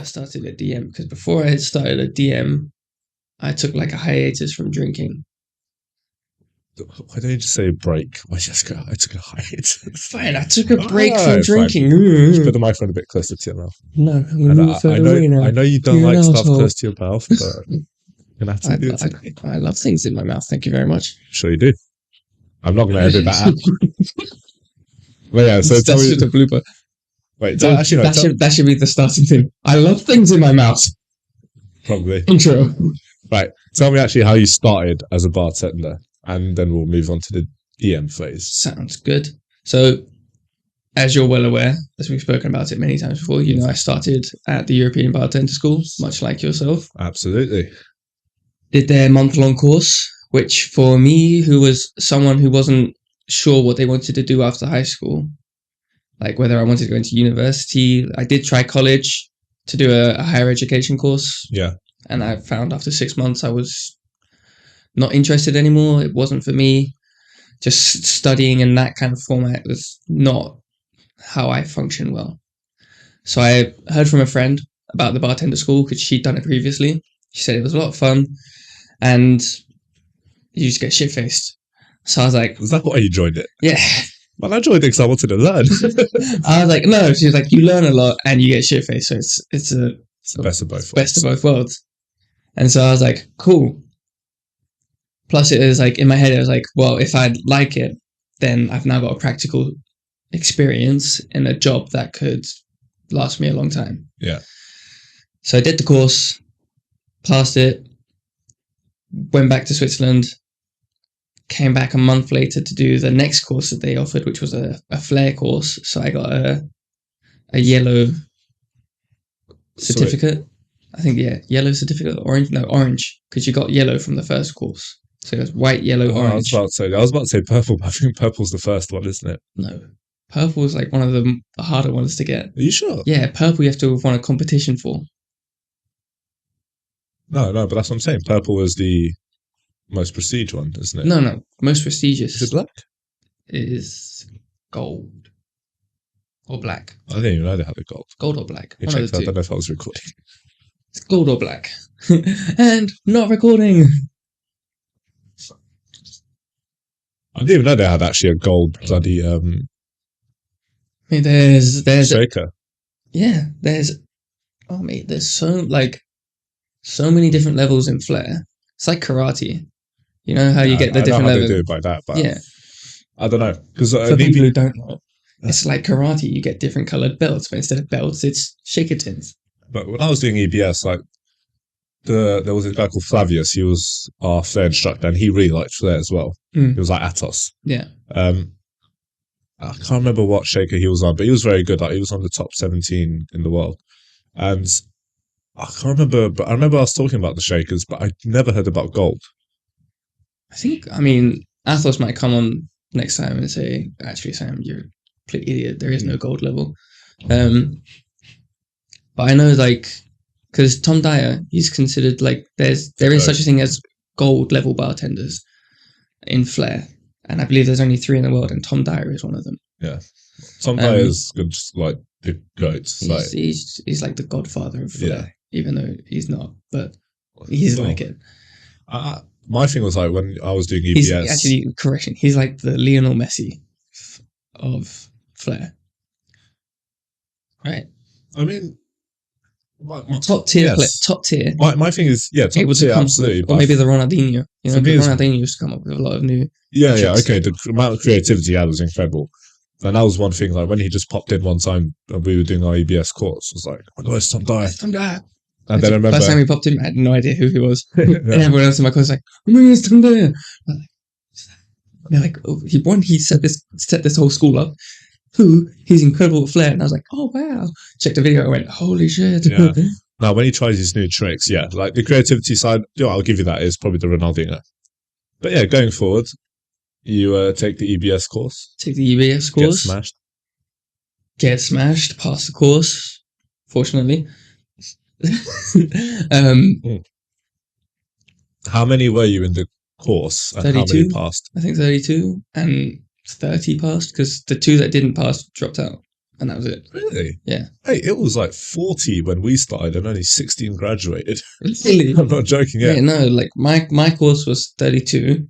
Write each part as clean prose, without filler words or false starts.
started at DM, because before I started at DM, I took like a hiatus from drinking. Why don't you just say break? Why just go? I took a hiatus. Fine, I took a break from Fine. drinking. Just put the microphone a bit closer to your mouth. No, I'm going to move further away now. I know you don't You're like an stuff asshole. close to your mouth, but you're gonna have to do it today. I love things in my mouth. Thank you very much. Sure you do. I'm not going to edit that out. But yeah, so that's just a blooper. Wait, So that should be the starting thing. I love things in my mouth. Probably. Intro. Right. Tell me actually how you started as a bartender, and then we'll move on to the DM phase. Sounds good. So, as you're well aware, as we've spoken about it many times before, you know I started at the European Bartender School, much like yourself. Absolutely. Did their month-long course, which for me, who was someone who wasn't sure what they wanted to do after high school, like whether I wanted to go into university, I did try college to do a higher education course. Yeah. And I found after 6 months I was not interested anymore. It wasn't for me. Just studying in that kind of format was not how I function well. So I heard from a friend about the bartender school because she'd done it previously. She said it was a lot of fun and you just get shit-faced. So I was like... Was that why you joined it? Yeah. Well, I joined it because I wanted to learn. I was like, no. She was like, you learn a lot and you get shit-faced. So it's the best of both worlds. Best of both worlds. And so I was like, cool. Plus it was like, in my head, I was like, well, if I like it, then I've now got a practical experience in a job that could last me a long time. Yeah. So I did the course, passed it, went back to Switzerland, came back a month later to do the next course that they offered, which was a flair course. So I got a yellow certificate. Sorry. I think, yeah, yellow certificate, orange, because you got yellow from the first course. So it was white, yellow, orange. I was about to say purple, but I think purple's the first one, isn't it? No. Purple is like one of the harder ones to get. Are you sure? Yeah, purple you have to have won a competition for. No, but that's what I'm saying. Purple was the most prestige one, isn't it? No. Most prestigious. Is it black? Is gold. Or black. I didn't even know they had a gold. Gold or black. I don't know if I was recording. It's gold or black. And not recording. I didn't even know they had actually a gold bloody I mean, there's shaker. Yeah, there's so many different levels in flair. It's like karate. You know how you get the different levels. They do it by that, but yeah. I don't know, because for people who don't know, it's like karate. You get different colored belts, but instead of belts, it's shaker tins. But when I was doing EBS, like there was a guy called Flavius. He was our flair instructor, and he really liked flair as well. He was like Atos. Yeah. I can't remember what shaker he was on, but he was very good. Like he was on the top 17 in the world, and I can't remember. But I remember us talking about the shakers, but I never heard about gold. I mean, Athos might come on next time and say, "Actually, Sam, you're a complete idiot. There is no gold level." But I know, like, because Tom Dyer, he's considered like there is such a thing as gold level bartenders in flair, and I believe there's only 3 in the world, and Tom Dyer is one of them. Yeah, Tom Dyer is good, like the goat. He's like the godfather of flair, even though he's not, but he's like it. My thing was like when I was doing EBS. Correction, he's like the Lionel Messi of flair, right? I mean, top tier. My thing is, top tier, absolutely. Or maybe the Ronaldinho. You know, Ronaldinho used to come up with a lot of new. Yeah, okay. The amount of creativity he had was incredible. And that was one thing, like when he just popped in one time and we were doing our EBS course, I was like, oh my God, it's Tom Dyer. And then I remember... First time he popped in, I had no idea who he was. And everyone else in my class was like, oh my God, it's Tom Dyer. They're like, he set this whole school up. He's incredible at flair. And I was like, oh wow. Checked the video and went, holy shit. Yeah. Now, when he tries his new tricks, like the creativity side, I'll give you that, is probably the Ronaldinho. But yeah, going forward, you take the EBS course. Take the EBS course. Get smashed. Pass the course, fortunately. How many were you in the course and 32, how many passed? I think 32 and 30 passed because the 2 that didn't pass dropped out. and that was it. Really? Yeah. Hey, it was like 40 when we started and only 16 graduated. Really? I'm not joking. Yeah, Yeah. no, like my course was 32,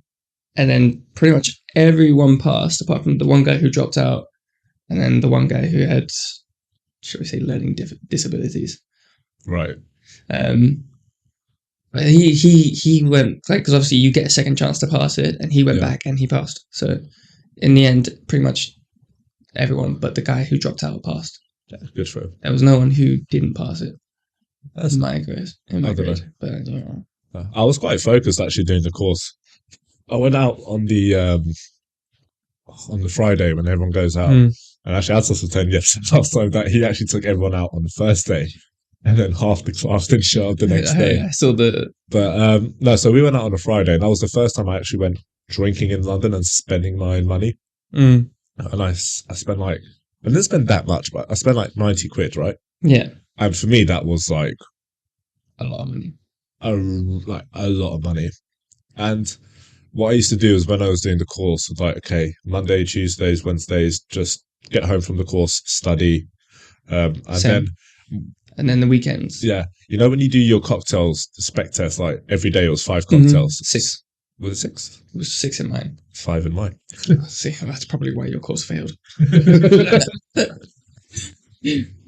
and then pretty much everyone passed apart from the one guy who dropped out, and then the one guy who had, shall we say, learning disabilities. Right. But he went, like, because obviously you get a second chance to pass it, and he went Yeah. back and he passed. So in the end, pretty much everyone but the guy who dropped out passed. Yeah, good for him. There was no one who didn't pass it. That's in my grade. In my I don't grade, know. but I don't know. I was quite focused actually doing the course. I went out on the Friday when everyone goes out, and actually Atos was telling yesterday last time that he actually took everyone out on the first day, and then half the class didn't show up the next day. I saw the. But no, so we went out on a Friday, and that was the first time I actually went drinking in London and spending my own money. And I spent like, I didn't spend that much, but I spent like 90 quid, right? Yeah. And for me, that was like a lot of money. A lot of money. And what I used to do is when I was doing the course, was like, okay, Monday, Tuesdays, Wednesdays, just get home from the course, study, and Same. then the weekends. Yeah, you know when you do your cocktails, the spec test, like every day it was 5 cocktails. 6. Was it 6? It was 6 in mine. 5 in mine. See, that's probably why your course failed.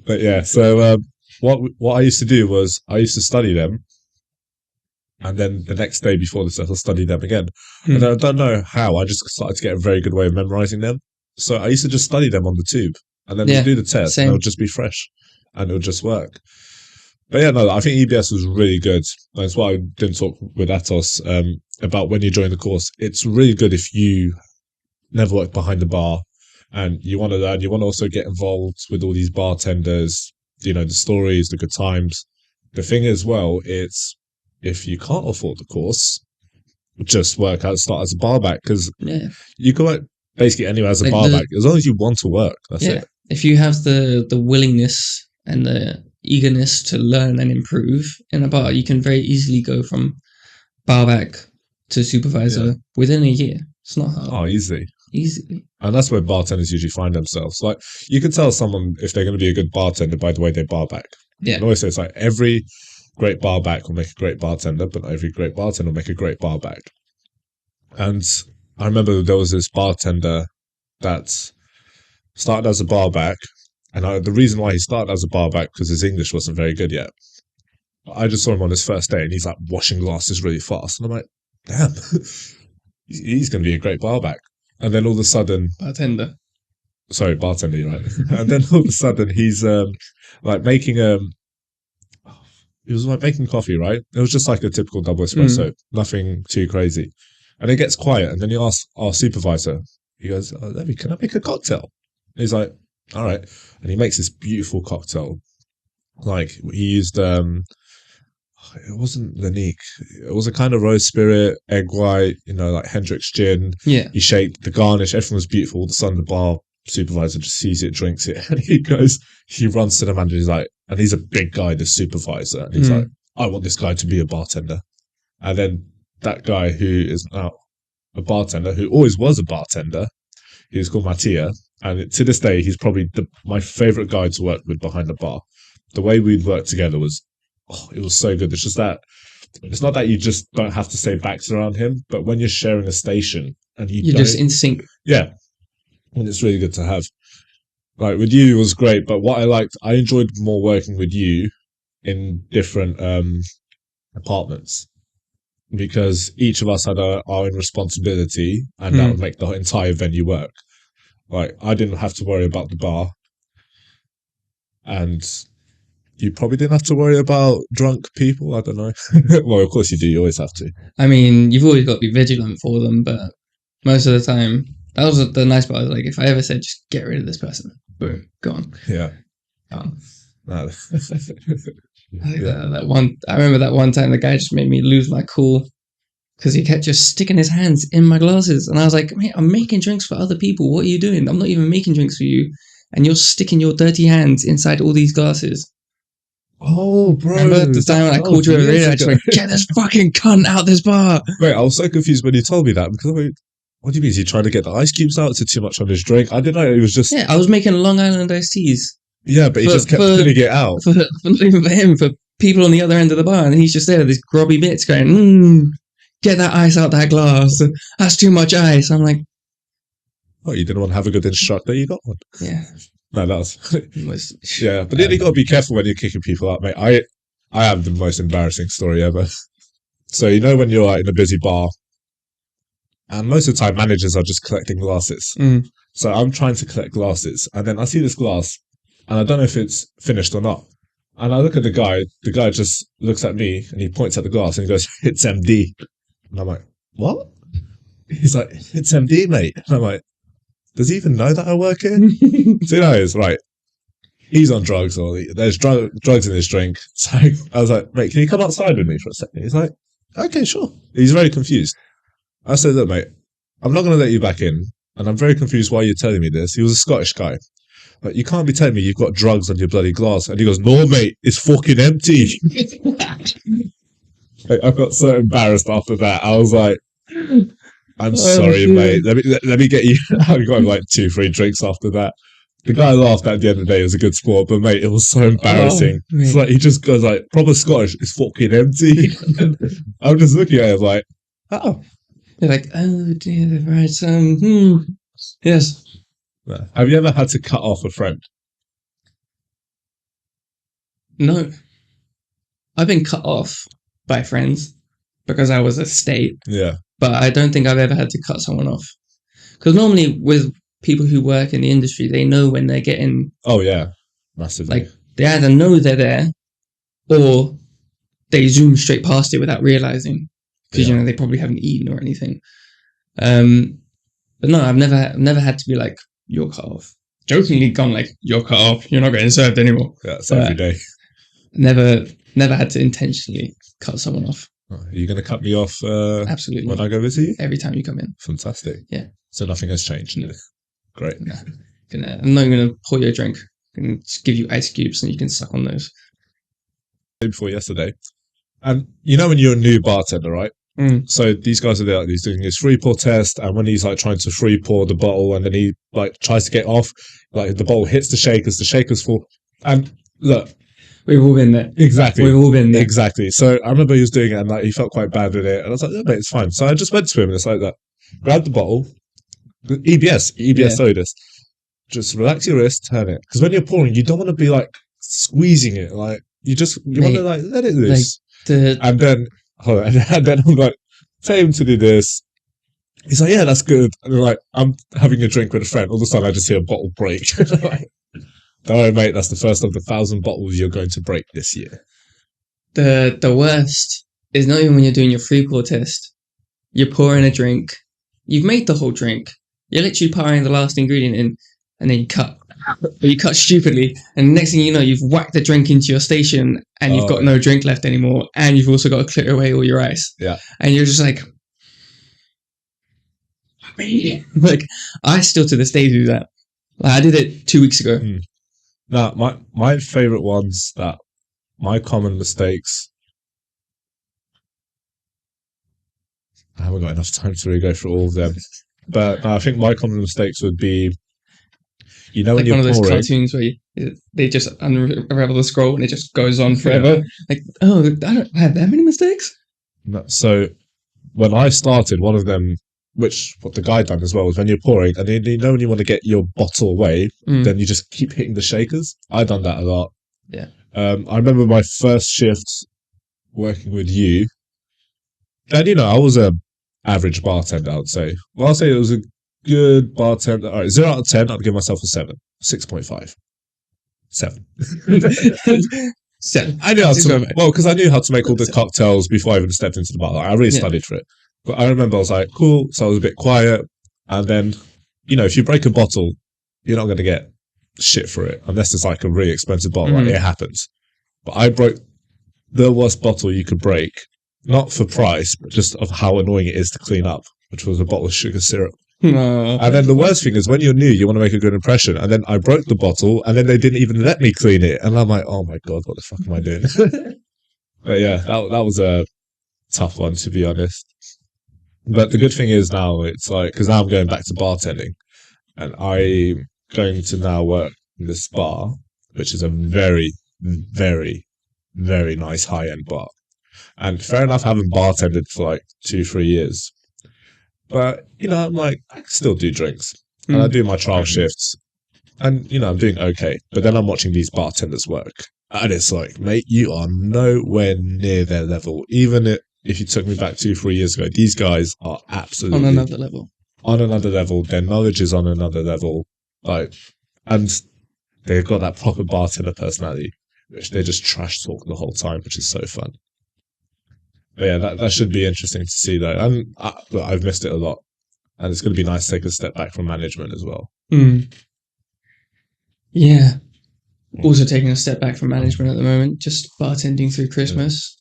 But yeah, so what I used to do was I used to study them, and then the next day before the test, I'll study them again. And I don't know how, I just started to get a very good way of memorizing them. So I used to just study them on the tube, and then do the test, and it would just be fresh, and it would just work. But yeah, no, I think EBS was really good. That's why I didn't talk with Atos about when you join the course. It's really good if you never worked behind the bar and you want to learn. You want to also get involved with all these bartenders, you know, the stories, the good times. The thing is, well, it's if you can't afford the course, just work out, start as a barback, because you can work basically anywhere as a barback as long as you want to work. That's it. If you have the willingness and the eagerness to learn and improve in a bar, you can very easily go from barback to supervisor within a year. It's not hard. Oh, easily. And that's where bartenders usually find themselves. Like, you can tell someone if they're going to be a good bartender by the way they barback. Yeah. I always say it's like every great barback will make a great bartender, but not every great bartender will make a great barback. And I remember there was this bartender that started as a barback, and the reason why he started as a barback because his English wasn't very good yet. I just saw him on his first day, and he's like washing glasses really fast, and I'm like, damn, he's going to be a great barback. And then all of a sudden, bartender, right? And then all of a sudden, he's like making he was like making coffee, right? It was just like a typical double espresso, nothing too crazy. And it gets quiet, and then he asks our supervisor, he goes, Levy, can I make a cocktail? And he's like, all right. And he makes this beautiful cocktail. Like, he used, it wasn't Lanique. It was a kind of rose spirit, egg white, you know, like Hendrick's gin. Yeah. He shaped the garnish. Everything was beautiful. All of a sudden, the bar supervisor just sees it, drinks it, and he runs to the manager. He's like, and he's a big guy, the supervisor. And he's like, I want this guy to be a bartender. And then that guy who is now a bartender, who always was a bartender, he was called Mattia. And to this day, he's probably my favorite guy to work with behind the bar. The way we'd work together was, it was so good. It's just that, it's not that you just don't have to say backs around him, but when you're sharing a station and you're just in sync. Yeah. And it's really good to have. Like, with you, it was great, but what I enjoyed more working with you in different apartments, because each of us had our own responsibility, and that would make the entire venue work. Like, I didn't have to worry about the bar, and you probably didn't have to worry about drunk people. I don't know. Well, of course you do. You always have to. I mean, you've always got to be vigilant for them, but most of the time, that was the nice part. Like, if I ever said, just get rid of this person, boom, gone. Yeah. Gone. No. That one, I remember that one time the guy just made me lose my cool because he kept just sticking his hands in my glasses. And I was like, mate, I'm making drinks for other people. What are you doing? I'm not even making drinks for you. And you're sticking your dirty hands inside all these glasses. Oh, bro. Remember the time when I called you over here? I just went, get this fucking cunt out this bar. Wait, I was so confused when you told me that, because What do you mean? Is he trying to get the ice cubes out? Is it too much on his drink? I didn't know. It was just Yeah, I was making Long Island iced teas. yeah, but he just kept putting it out. For not even for him, for people on the other end of the bar, and he's just there with these grubby bits going, get that ice out that glass. That's too much ice. I'm like, oh, you didn't want to have a good instructor? You got one. Yeah. No, that was yeah. But then you got to be careful when you're kicking people out, mate. I have the most embarrassing story ever. So you know when you're like in a busy bar, and most of the time managers are just collecting glasses. So I'm trying to collect glasses, and then I see this glass, and I don't know if it's finished or not. And I look at the guy just looks at me, and he points at the glass, and he goes, "It's MD." And I'm like, "What?" He's like, "It's MD, mate." And I'm like, does he even know that I work here? So you know, it's right. He's on drugs, or there's drugs in his drink. So I was like, mate, can you come outside with me for a second? He's like, okay, sure. He's very confused. I said, look, mate, I'm not going to let you back in, and I'm very confused why you're telling me this. He was a Scottish guy. Like, you can't be telling me you've got drugs on your bloody glass. And he goes, no, mate, it's fucking empty. I got so embarrassed after that. I was like, I'm sorry, mate. Let me get you. I got him like 2-3 drinks after that. The guy laughed at the end of the day. It was a good sport, but mate, it was so embarrassing. It's like he just goes like, proper Scottish, it's fucking empty. I'm just looking at it like, oh. They're like, oh dear, right, yes. Have you ever had to cut off a friend? No. I've been cut off by friends because I was a state. Yeah. But I don't think I've ever had to cut someone off. Because normally with people who work in the industry, they know when they're getting... Oh, yeah. Massively. Like, they either know they're there or they zoom straight past it without realizing. Because, you know, they probably haven't eaten or anything. But no, I've never had to be like, you're cut off. Jokingly gone like, you're cut off. You're not getting served anymore. Yeah, it's every day. Never had to intentionally cut someone off. Are you going to cut me off absolutely when I go visit you? Every time you come in. Fantastic. Yeah. So nothing has changed? No. Great. No. I'm not going to pour you a drink. I'm going to just give you ice cubes and you can suck on those. Before yesterday. And you know when you're a new bartender, right? So these guys are there, he's doing his free pour test, and when he's like trying to free pour the bottle and then he like tries to get off, like the bottle hits the shaker's full. And look, we've all been there. Exactly. We've all been there. Exactly. So I remember he was doing it and like he felt quite bad with it. And I was like, yeah, mate, it's fine. So I just went to him and it's like that. Grab the bottle. EBS sodas. Just relax your wrist, turn it. Because when you're pouring, you don't want to be like squeezing it. Like you want to like let it loose. And then I'm like, tell him to do this. He's like, yeah, that's good. And like, I'm having a drink with a friend. All of a sudden I just hear a bottle break. Like, don't worry, mate, that's the first of the 1,000 bottles you're going to break this year. The worst is not even when you're doing your free pour test. You're pouring a drink. You've made the whole drink. You're literally pouring the last ingredient in, and then you cut. But you cut stupidly, and the next thing you know, you've whacked the drink into your station, and you've got no drink left anymore, and you've also got to clear away all your ice. Yeah. And you're just like, like, I still to this day do that. Like, I did it 2 weeks ago. Now, my favourite ones that my common mistakes. I haven't got enough time to really go through all of them, but I think my common mistakes would be, you know, like when you're one of those pouring, cartoons where they just unravel the scroll and it just goes on forever. Yeah. Like, oh, I don't have that many mistakes. So when I started, one of them, which what the guy done as well, was when you're pouring, and you know when you want to get your bottle away, then you just keep hitting the shakers. I done that a lot. Yeah. I remember my first shift working with you, and you know I was a average bartender, I would say. Well, I'll say it was a good bartender. All right, 0 out of 10, I'd give myself a 7, 6.5, 7. 7. I knew how to, because I knew how to make all the cocktails before I even stepped into the bar. Like, I really studied for it. But I remember I was like, cool. So I was a bit quiet. And then, you know, if you break a bottle, you're not going to get shit for it unless it's like a really expensive bottle. Like, it happens. But I broke the worst bottle you could break, not for price, but just of how annoying it is to clean up, which was a bottle of sugar syrup. And then the worst thing is when you're new, you want to make a good impression. And then I broke the bottle and then they didn't even let me clean it. And I'm like, oh my God, what the fuck am I doing? But yeah, that was a tough one, to be honest. But the good thing is now it's like, because now I'm going back to bartending, and I'm going to now work in this bar, which is a very, very, very nice high end bar. And fair enough, I haven't bartended for like 2, 3 years, but I'm like, I can still do drinks, and I Mm. do my trial shifts, and I'm doing okay. But then I'm watching these bartenders work, and it's like, mate, you are nowhere near their level. Even if you took me back 2, 3 years ago, these guys are On absolutely another level. on another level. Their knowledge is on another level. Like, and they've got that proper bartender personality, which they just trash talk the whole time, which is so fun. But yeah, that should be interesting to see though. And look, I've missed it a lot, and it's going to be nice to take a step back from management as well. Mm. Yeah. Also taking a step back from management at the moment, just bartending through Christmas.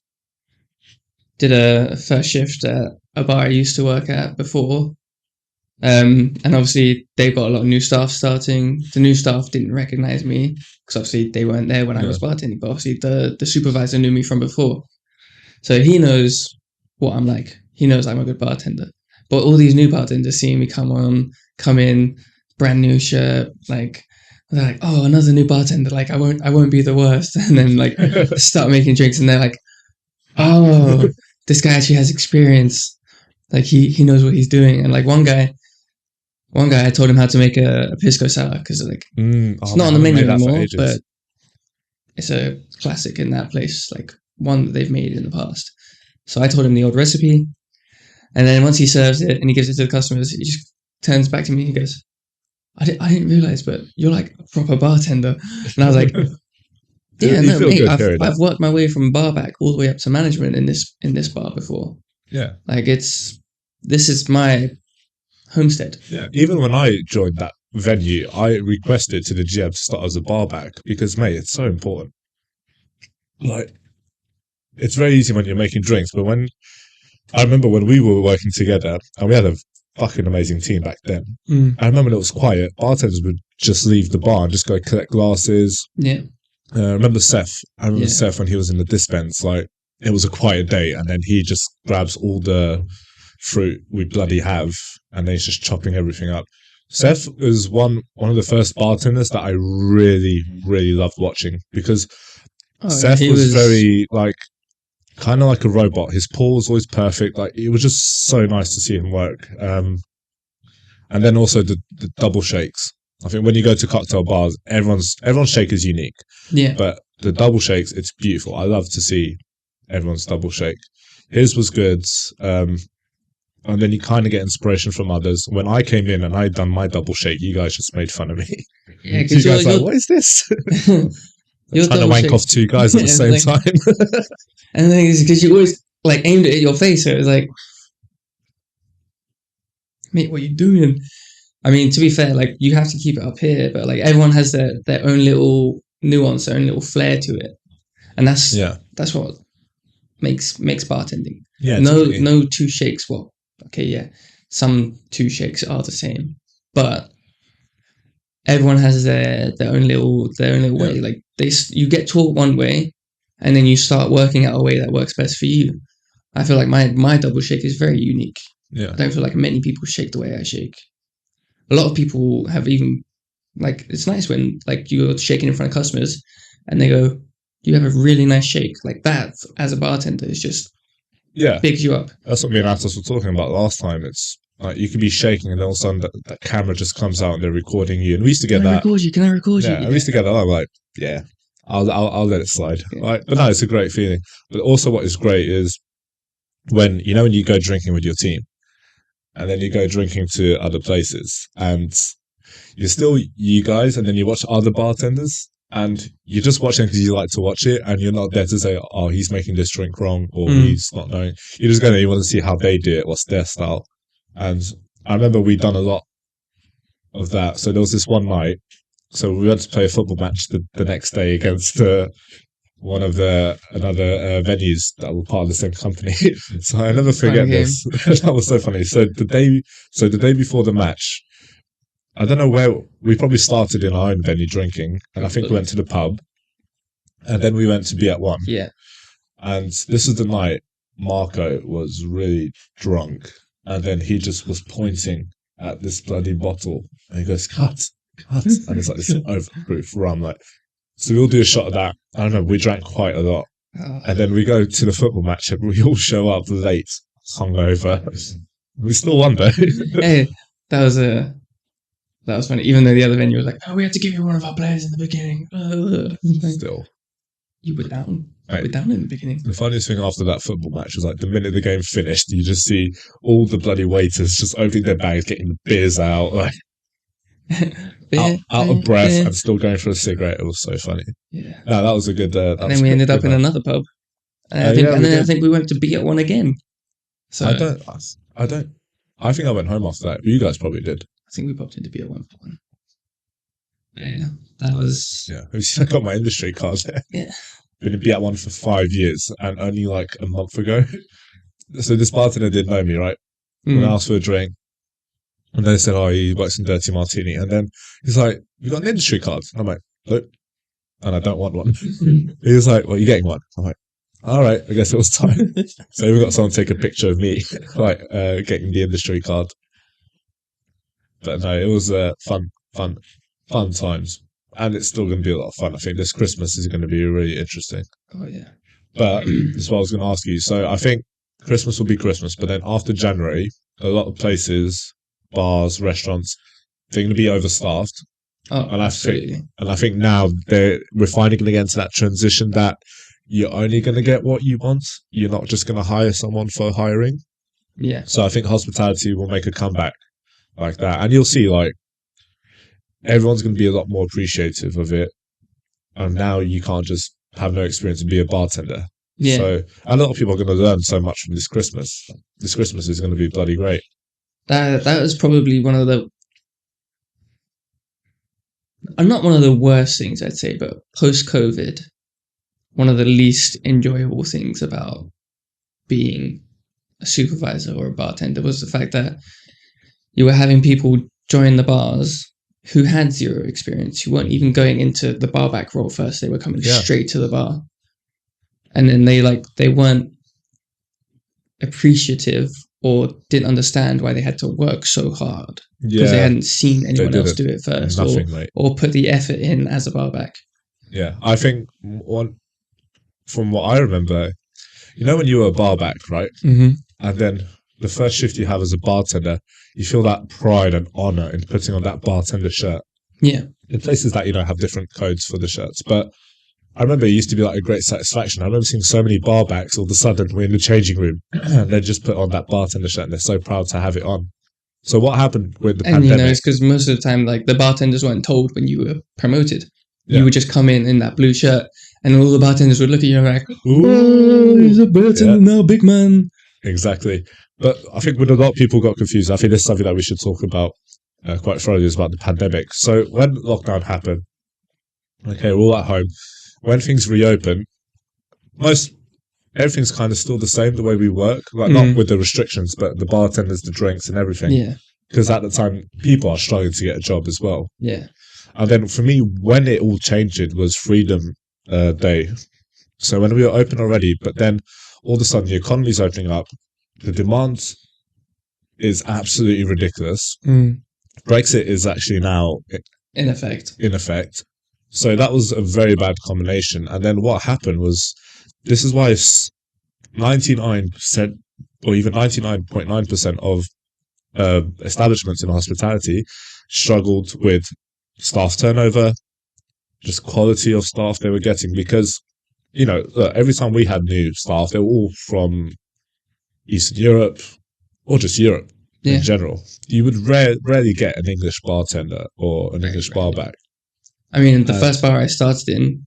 Did a first shift at a bar I used to work at before. And obviously they've got a lot of new staff starting. The new staff didn't recognize me because obviously they weren't there when I Yeah. was bartending, but obviously the supervisor knew me from before. So he knows what I'm like. He knows I'm a good bartender. But all these new bartenders seeing me come in, brand new shirt, like they're like, oh, another new bartender. Like I won't be the worst. And then like start making drinks, and they're like, oh, this guy actually has experience. Like he knows what he's doing. And like one guy, I told him how to make a pisco sour because like it's not on the menu anymore, but it's a classic in that place, like one that they've made in the past. So I told him the old recipe, and then once he serves it and he gives it to the customers, he just turns back to me and he goes, I didn't realize, but you're like a proper bartender. And I was like, yeah, no, mate, I've worked my way from bar back all the way up to management in this bar before. Yeah, like this is my homestead. Yeah, even when I joined that venue, I requested to the GM to start as a bar back because, mate, it's so important. Like, it's very easy when you're making drinks, but I remember when we were working together, and we had a fucking amazing team back then. I remember when it was quiet, bartenders would just leave the bar and just go collect glasses. Yeah. I remember Seth. I remember Seth when he was in the dispense. Like, it was a quiet day, and then he just grabs all the fruit we bloody have, and then he's just chopping everything up. Seth was one of the first bartenders that I really, really loved watching because Seth was very like kind of like a robot. His pour was always perfect. Like it was just so nice to see him work. And then also the double shakes. I think when you go to cocktail bars, everyone's shake is unique. Yeah. But the double shakes, it's beautiful. I love to see everyone's double shake. His was good. And then you kind of get inspiration from others. When I came in and I'd done my double shake, you guys just made fun of me. Yeah, because you guys like, what is this? You're trying to wank off two guys at the same time. And the thing is, because you always like aimed it at your face, so it was like, mate, what are you doing? I mean, to be fair, like you have to keep it up here, but like everyone has their own little nuance, their own little flair to it, and that's what makes bartending. Yeah, no two shakes. Well, okay, yeah, some two shakes are the same, but everyone has their own little way. Like you get taught one way, and then you start working out a way that works best for you. I feel like my double shake is very unique. Yeah, I don't feel like many people shake the way I shake. A lot of people have even like it's nice when like you're shaking in front of customers, and they go, "You have a really nice shake." Like that, as a bartender, is just bigs you up. That's what me and Atos were talking about last time. It's like you can be shaking, and then all of a sudden that camera just comes out and they're recording you. And we used to get that. Can I record you? Yeah, we used to get that. I'm like, yeah, I'll let it slide. Right? But no, it's a great feeling. But also, what is great is when you go drinking with your team, and then you go drinking to other places, and you're still you guys, and then you watch other bartenders, and you're just watching because you like to watch it, and you're not there to say, oh, he's making this drink wrong, or he's not knowing. You're just you want to see how they do it, what's their style. And I remember we'd done a lot of that. So there was this one night, so we had to play a football match the next day against one of another venues that were part of the same company. So I never forget this. That was so funny. So the day before the match, I don't know where we probably started in our own venue drinking, and I think we went to the pub, and then we went to be at one. Yeah. And this is the night Marco was really drunk, and then he just was pointing at this bloody bottle, and he goes, "Cut, cut," and it's like this overproof rum. Like, so we all do a shot of that. I don't know. We drank quite a lot, and then we go to the football match, and we all show up late, hungover. We still won though. Hey, that was funny. Even though the other venue was like, "Oh, we had to give you one of our players in the beginning." Still, you were down. You right. were down in the beginning. The funniest thing after that football match was like the minute the game finished, you just see all the bloody waiters just opening their bags, getting the beers out, like out of breath and still going for a cigarette. It was so funny. Yeah. No, that was a good. And then we ended up in another pub. I think we went to be at one again. So I don't. I think I went home after that. You guys probably did. I think we popped into be at one for one. Yeah, that was. Yeah, I got my industry card there. Yeah. Been in be at one for 5 years, and only like a month ago. So this bartender didn't know me, right? When I asked for a drink, and they said, "Oh, he works in Dirty Martini," and then he's like, "You got an industry card?" I'm like, "Nope," and I don't want one. He was like, "Well, you're getting one." I'm like, "All right, I guess it was time." So we got someone to take a picture of me, like getting the industry card. But no, it was fun times, and it's still going to be a lot of fun. I think this Christmas is going to be really interesting. Oh yeah. But that's what I was going to ask you. So I think Christmas will be Christmas, but then after January, a lot of places, bars, restaurants, they're going to be overstaffed. Oh, and absolutely. I think now we're finally going to get into that transition that you're only going to get what you want. You're not just going to hire someone for hiring. Yeah. So I think hospitality will make a comeback like that, and you'll see like everyone's going to be a lot more appreciative of it. And now you can't just have no experience and be a bartender. Yeah. So a lot of people are going to learn so much from this Christmas. This Christmas is going to be bloody great. That was probably one of the. Not one of the worst things I'd say, but post-COVID, one of the least enjoyable things about being a supervisor or a bartender was the fact that you were having people join the bars who had zero experience, who weren't even going into the barback role first. They were coming straight to the bar. And then they weren't appreciative or didn't understand why they had to work so hard because they hadn't seen anyone else do it first or put the effort in as a barback. Yeah, I think from what I remember, you know when you were a barback, right? Mm-hmm. And then the first shift you have as a bartender, you feel that pride and honor in putting on that bartender shirt. Yeah. In places that, have different codes for the shirts. But I remember it used to be like a great satisfaction. I remember seeing so many barbacks all of a sudden we're in the changing room and they just put on that bartender shirt and they're so proud to have it on. So what happened with the pandemic? And it's because most of the time, the bartenders weren't told when you were promoted. Yeah. You would just come in that blue shirt and all the bartenders would look at you and be like, "Oh, he's a bartender now, big man." Exactly. But I think when a lot of people got confused, I think this is something that we should talk about quite thoroughly, is about the pandemic. So when lockdown happened, okay, we're all at home. When things reopen, everything's kind of still the same, the way we work, not with the restrictions, but the bartenders, the drinks and everything. Yeah. Because at the time, people are struggling to get a job as well. Yeah. And then for me, when it all changed, it was Freedom Day. So when we were open already, but then all of a sudden the economy's opening up, the demand is absolutely ridiculous. Brexit is actually now in effect. So that was a very bad combination. And then what happened was, this is why 99% or even 99.9% of establishments in hospitality struggled with staff turnover, just quality of staff they were getting. Because, every time we had new staff, they were all from Eastern Europe or just Europe in general. You would rarely get an English bartender or an English barback. I mean, the first bar I started in,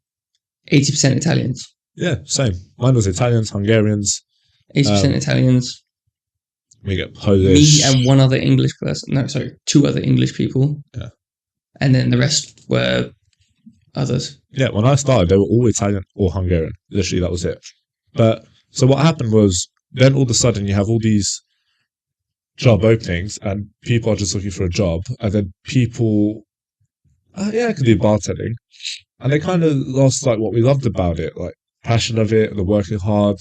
80% Italians. Yeah, same. Mine was Italians, Hungarians. 80% Italians. We get Polish. Me and one other English person. No, sorry, 2 other English people. Yeah. And then the rest were others. Yeah, when I started, they were all Italian or Hungarian. Literally, that was it. But so what happened was, then all of a sudden you have all these job openings and people are just looking for a job. And then people, I can do bartending. And they kind of lost what we loved about it, passion of it, the working hard.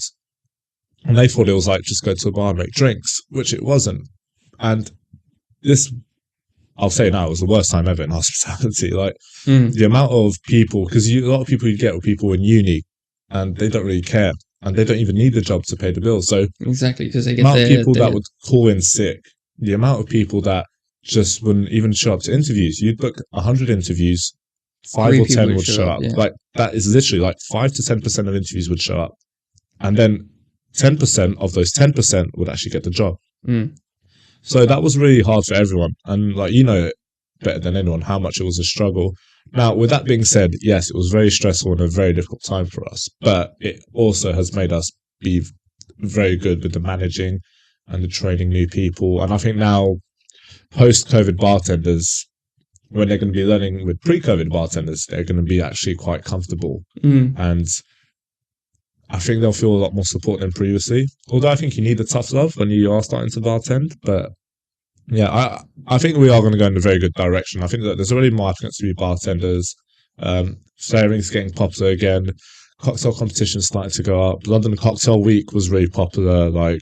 And they thought it was like just go to a bar and make drinks, which it wasn't. And this, I'll say now, was the worst time ever in hospitality. Like the amount of people, because a lot of people you get were people in uni, and they don't really care, and they don't even need the job to pay the bills. So Exactly, because they the get amount of people their that would call in sick, the amount of people that just wouldn't even show up to interviews. You'd book 100 interviews, 5 3 or people 10 would show up. yeah. Like that is literally like 5 to 10% of interviews would show up, and then 10% of those 10% would actually get the job. So that was really hard for everyone, and like you know it better than anyone how much it was a struggle. Now, with that being said, yes, it was very stressful and a very difficult time for us, but it also has made us be very good with the managing and the training new people. And I think now, post-COVID bartenders, when they're going to be learning with pre-COVID bartenders, they're going to be actually quite comfortable. And I think they'll feel a lot more support than previously. Although I think you need the tough love when you are starting to bartend. But yeah, I think we are going to go in a very good direction. I think that there's already more applicants to be bartenders. Flaring's getting popular again. Cocktail competition's starting to go up. London Cocktail Week was really popular. Like,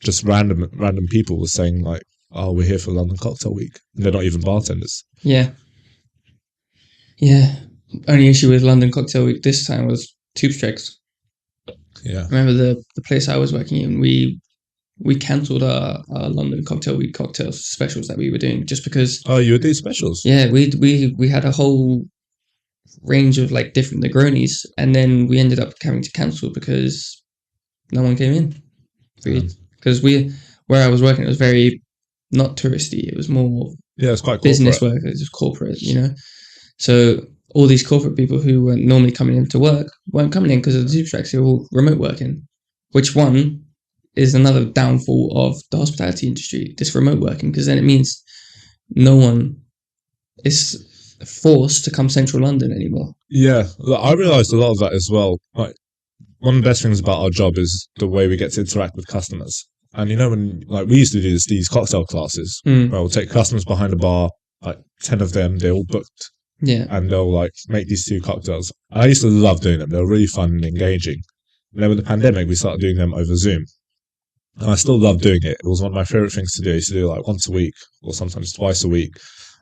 just random people were saying like, "Oh, we're here for London Cocktail Week," and they're not even bartenders. Yeah. Only issue with London Cocktail Week this time was tube strikes. Yeah. I remember the place I was working in, we cancelled our London Cocktail Week cocktail specials that we were doing just because. Oh, you would do specials? Yeah, we had a whole range of like different Negronis, and then we ended up having to cancel because no one came in. Because where I was working, it was very not touristy. It was more it's quite business work. It was just corporate, you know. So all these corporate people who weren't normally coming in to work weren't coming in because of the tube strikes. They were all remote working, which one is another downfall of the hospitality industry, this remote working, because then it means no one is forced to come central London anymore. Yeah, I realised a lot of that as well. Like, one of the best things about our job is the way we get to interact with customers. And you know, when like we used to do these cocktail classes, where we'll take customers behind a bar, like 10 of them, they're all booked. Yeah. And they'll like make these 2 cocktails. I used to love doing them. They were really fun and engaging. And then with the pandemic, we started doing them over Zoom. And I still love doing it. It was one of my favorite things to do. I used to do like once a week or sometimes twice a week.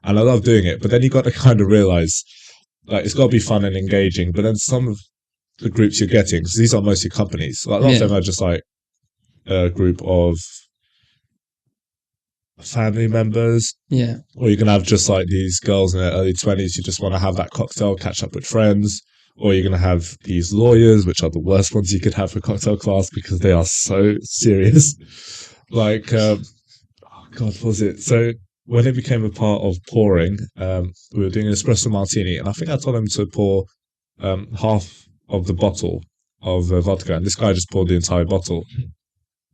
And I love doing it. But then you got to kind of realize like it's got to be fun and engaging. But then some of the groups you're getting, because these are mostly companies, like a lot of them are just like a group of family members. Yeah. Or you can have just like these girls in their early 20s who just want to have that cocktail, catch up with friends. Or you're going to have these lawyers, which are the worst ones you could have for cocktail class because they are so serious. Like, God, what was it? So when it became a part of pouring, we were doing an espresso martini, and I think I told them to pour half of the bottle of vodka, and this guy just poured the entire bottle.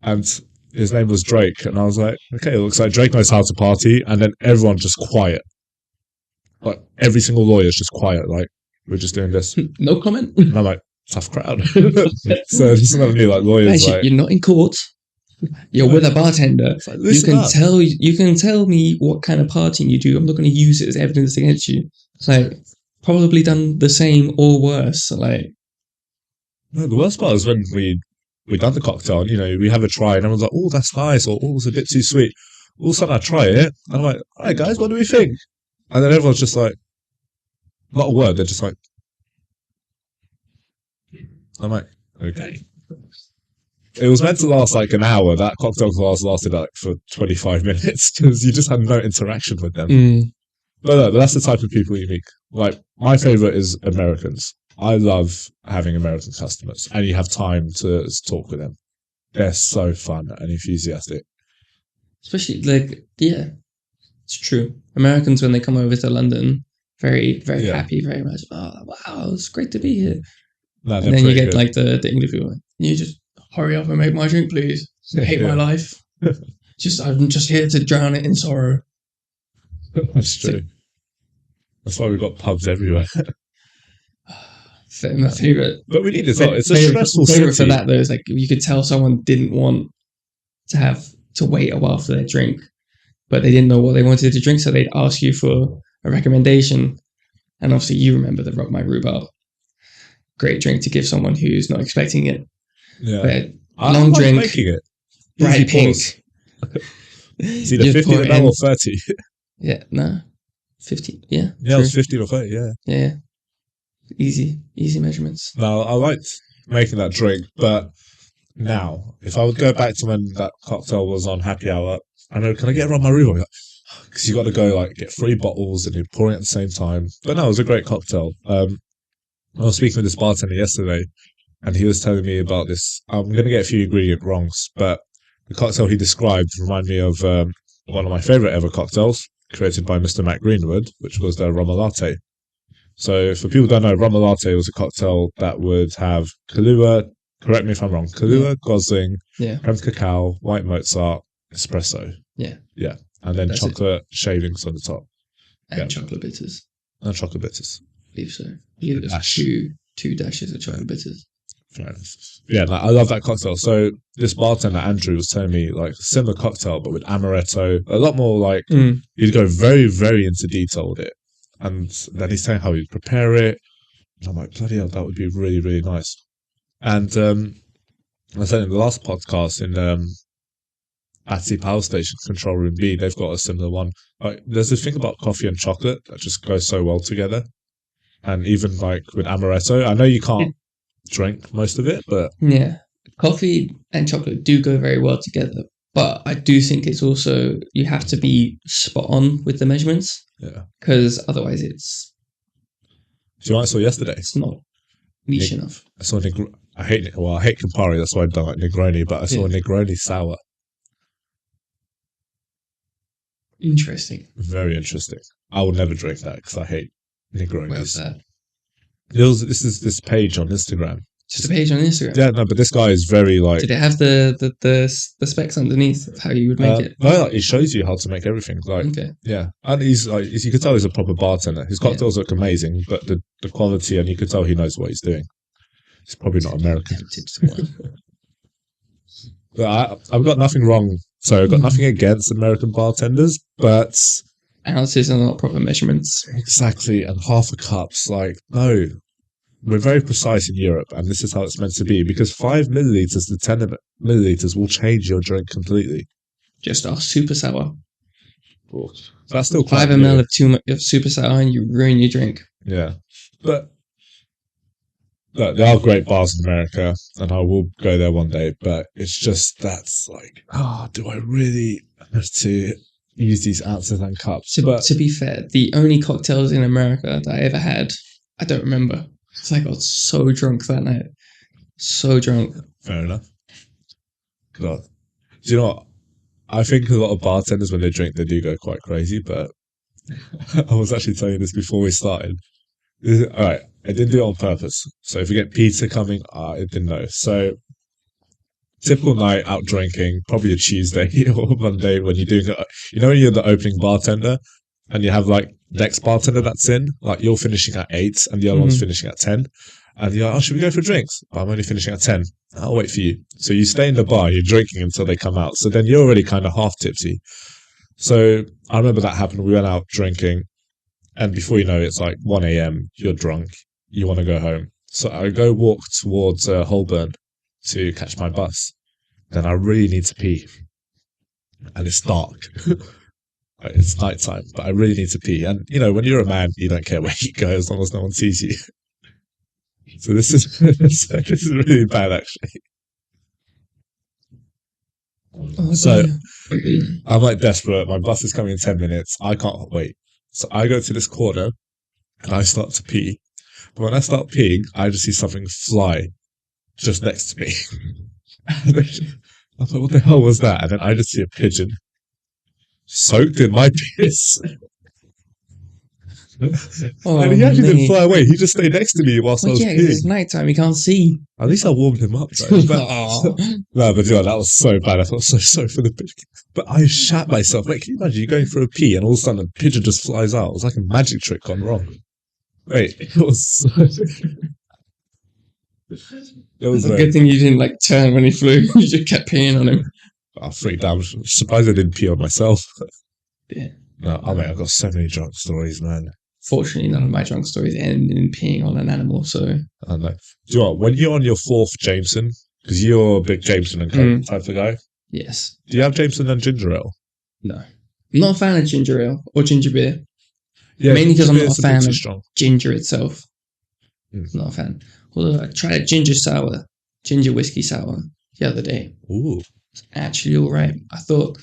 And his name was Drake, and I was like, okay, it looks like Drake knows how to party, and then everyone just quiet. Like, every single lawyer is just quiet, like, we're just doing this. No comment. And I'm like, tough crowd. So it's not me, like lawyers. Actually, like, you're not in court. You're with a bartender. like, you can tell me what kind of partying you do. I'm not going to use it as evidence against you. It's like probably done the same or worse. Like, no, the worst part is when we done the cocktail. And, you know, we have a try, and everyone's like, "Oh, that's nice," or "Oh, it's a bit too sweet." All of a sudden, I try it, and I'm like, "All right, guys, what do we think?" And then everyone's just like, not a word. They're just like, I'm like, okay. It was meant to last like an hour. That cocktail class lasted like for 25 minutes because you just had no interaction with them. But no, that's the type of people you meet. Like, my favorite is Americans. I love having American customers, and you have time to talk with them. They're so fun and enthusiastic. Especially, like, yeah, it's true. Americans, when they come over to London, very, very happy, very much, oh, wow, it's great to be here. No, and then you get, like, the English people, like, you just hurry up and make my drink, please. I hate my life. I'm just here to drown it in sorrow. That's true. That's why we've got pubs everywhere. My favorite. But we need this. It's a stressful city. For that, though, is like you could tell someone didn't want to have to wait a while for their drink, but they didn't know what they wanted to drink, so they'd ask you for a recommendation. And obviously, you remember the Rock My Rhubarb. Great drink to give someone who's not expecting it. Yeah. But Long like drink, making it. bright Easy pink. pause. It's either Just 15 pour it an hour in. or 30. Yeah, no. 50. Yeah, Yeah, it true. was 15 or 30, yeah. Yeah. Easy measurements. No, I liked making that drink, but now, if I would go back to when that cocktail was on happy hour, I know, can I get around my room? Because you got to go like get 3 bottles and you're pouring at the same time. But no, it was a great cocktail. I was speaking with this bartender yesterday, and he was telling me about this. I'm going to get a few ingredient wrongs, but the cocktail he described reminded me of one of my favorite ever cocktails created by Mr. Matt Greenwood, which was the rum latte. So for people who don't know, rum latte was a cocktail that would have Kahlua, correct me if I'm wrong, Kahlua, Gosling, Yeah. creme de cacao, white Mozart, espresso. Yeah. Yeah. And then That's chocolate shavings on the top. And Yeah. chocolate bitters. And chocolate bitters. I believe so. I believe it was Dash. two dashes of chocolate bitters. Fair enough. Yeah, I love that cocktail. So this bartender, Andrew, was telling me like a similar cocktail, but with amaretto, a lot more like, he'd go very, very into detail with it. And then he's saying how he'd prepare it. And I'm like, bloody hell, that would be really, really nice. And I said in the last podcast in Battersea Power Station, Control Room B, they've got a similar one. Like, there's this thing about coffee and chocolate that just goes so well together. And even like with amaretto, I know you can't drink most of it, but yeah, coffee and chocolate do go very well together. But I do think it's also, you have to be spot on with the measurements. Yeah. Because otherwise it's... Do you know what I saw yesterday? It's not niche enough. I saw I hate Campari, that's why I don't like Negroni, but I saw a Negroni sour. Interesting. Very interesting. I would never drink that because I hate Negronis. Where's that? This is this page on Instagram. Just a page on Instagram? Yeah, no, but this guy is very like... Did it have the specs underneath of how you would make it? No, like, it shows you how to make everything. Like, okay. Yeah, and he's like, you can tell he's a proper bartender. His cocktails look amazing, but the quality, and you can tell he knows what he's doing. He's probably not American. But I've got nothing wrong. So I've got nothing against American bartenders, but ounces are not proper measurements. Exactly, and half a cup's like, no. We're very precise in Europe, and this is how it's meant to be, because 5 milliliters to 10 milliliters will change your drink completely. Just our super sour. So that's still 5 ml of super sour and you ruin your drink. Yeah. But look, there are great bars in America, and I will go there one day, but it's just that's like, do I really have to use these ounces and cups? To be fair, the only cocktails in America that I ever had, I don't remember. Because I got so drunk that night. So drunk. Fair enough. God. Do you know what? I think a lot of bartenders, when they drink, they do go quite crazy, but I was actually telling you this before we started. Alright, I didn't do it on purpose. So if you get pizza coming, I didn't know. So, typical night out drinking, probably a Tuesday or Monday when you're doing it. You know when you're the opening bartender and you have like next bartender that's in, like you're finishing at 8 and the other one's finishing at 10. And you're like, should we go for drinks? But I'm only finishing at 10. I'll wait for you. So you stay in the bar, you're drinking until they come out. So then you're already kind of half tipsy. So I remember that happened. We went out drinking, and before you know it, it's like 1 a.m. You're drunk. You want to go home. So I go walk towards Holborn to catch my bus. Then I really need to pee. And it's dark. It's nighttime, but I really need to pee. And, you know, when you're a man, you don't care where you go as long as no one sees you. So this is really bad, actually. So I'm like desperate. My bus is coming in 10 minutes. I can't wait. So I go to this corner and I start to pee. But when I start peeing, I just see something fly just next to me. I was like, what the hell was that? And then I just see a pigeon soaked in my piss. And he actually didn't fly away. He just stayed next to me whilst I was peeing. It's nighttime. You can't see. At least I warmed him up, though. No, but that was so bad. I felt so sorry for the pigeon. But I shat myself. Like, can you imagine you going for a pee and all of a sudden a pigeon just flies out? It was like a magic trick gone wrong. Wait, it was... It was a good thing you didn't like turn when he flew. You just kept peeing on him. I freaked out. I'm surprised I didn't pee on myself. Yeah. No, I mean, I've got so many drunk stories, man. Fortunately, none of my drunk stories end in peeing on an animal, so... I know. Do you know what? When you're on your 4th Jameson, Because you're a big Jameson and Coke type of guy. Yes. Do you have Jameson and ginger ale? No. I'm not a fan of ginger ale or ginger beer. Yeah, Mainly because I'm ginger not beer's a fan bit too of strong. ginger itself. Mm. Not a fan. Although I tried a ginger whiskey sour the other day. Ooh. It's actually all right. I thought,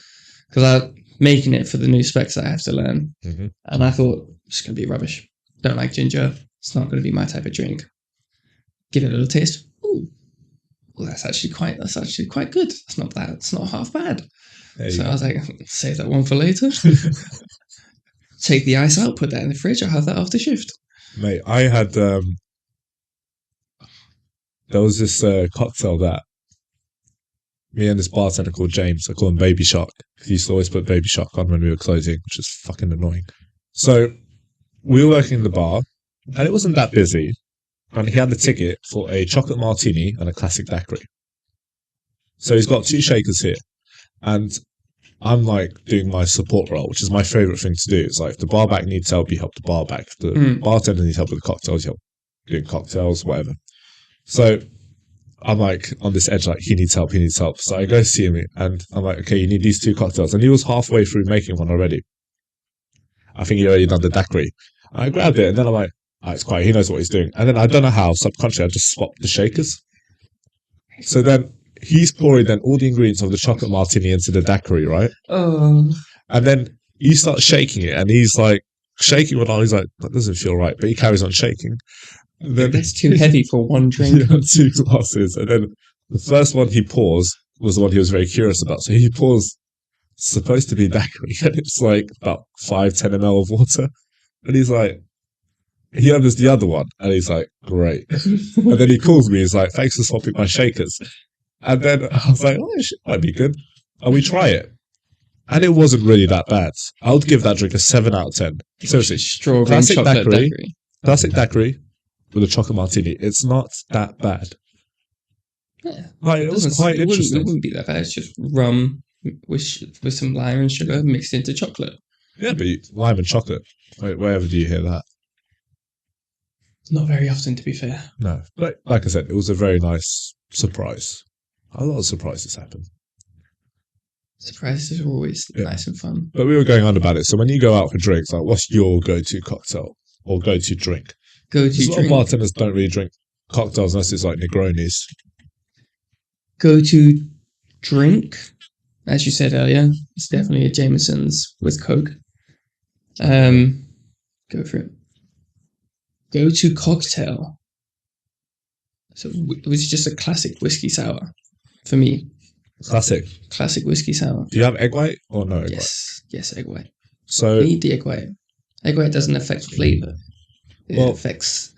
because I'm making it for the new specs that I have to learn, and I thought it's going to be rubbish. Don't like ginger. It's not going to be my type of drink. Give it a little taste. Ooh, well, that's actually quite good. It's not bad. It's not half bad. So I was like, save that one for later. Take the ice out, put that in the fridge. I'll have that after shift. Mate, I had there was this cocktail that me and this bartender called James, I call him Baby Shark. He used to always put Baby Shark on when we were closing, which is fucking annoying. So we were working in the bar, and it wasn't that busy. And he had the ticket for a chocolate martini and a classic daiquiri. So he's got 2 shakers here, and I'm like doing my support role, which is my favorite thing to do. It's like if the bar back needs help, you help the bar back. If the bartender needs help with the cocktails, you help doing cocktails, whatever. So I'm like on this edge, like he needs help. So I go see him, and I'm like, okay, you need these 2 cocktails, and he was halfway through making one already. I think he already done the daiquiri. And I grabbed it, and then I'm like, oh, it's quiet. He knows what he's doing. And then I don't know how, subconsciously, I just swapped the shakers. So then he's pouring then all the ingredients of the chocolate martini into the daiquiri, right? Oh. And then he starts shaking it, and he's like shaking it on. He's like, that doesn't feel right, but he carries on shaking. And then that's too heavy for one drink. 2 glasses, and then the first one he pours was the one he was very curious about. So he pours supposed to be daiquiri, and it's like about 5-10 ml of water, and he's like, he orders the other one, and he's like, great. And then he calls me, he's like, thanks for swapping my shakers. And then I was like, oh, this shit might be good. And we try it. And it wasn't really that bad. I would give that drink a 7 out of 10. Seriously. Strawberry Classic chocolate daiquiri. Classic daiquiri with a chocolate martini. It's not that bad. Yeah. Like, it was quite interesting. It wouldn't be that bad. It's just rum with some lime and sugar mixed into chocolate. Yeah, but lime and chocolate. Wherever do you hear that? Not very often, to be fair. No. But like I said, it was a very nice surprise. A lot of surprises happen. Surprises are always nice and fun. But we were going on about it. So when you go out for drinks, like, what's your go-to cocktail or go-to drink? A lot of bartenders don't really drink cocktails unless it's like Negronis. Go-to drink, as you said earlier, it's definitely a Jameson's with Coke. Go for it. Go-to cocktail. So it was just a classic whiskey sour for me. Classic whiskey sour. Do you have egg white or no egg white? Yes, egg white. So I need the egg white. Egg white doesn't affect flavor. It affects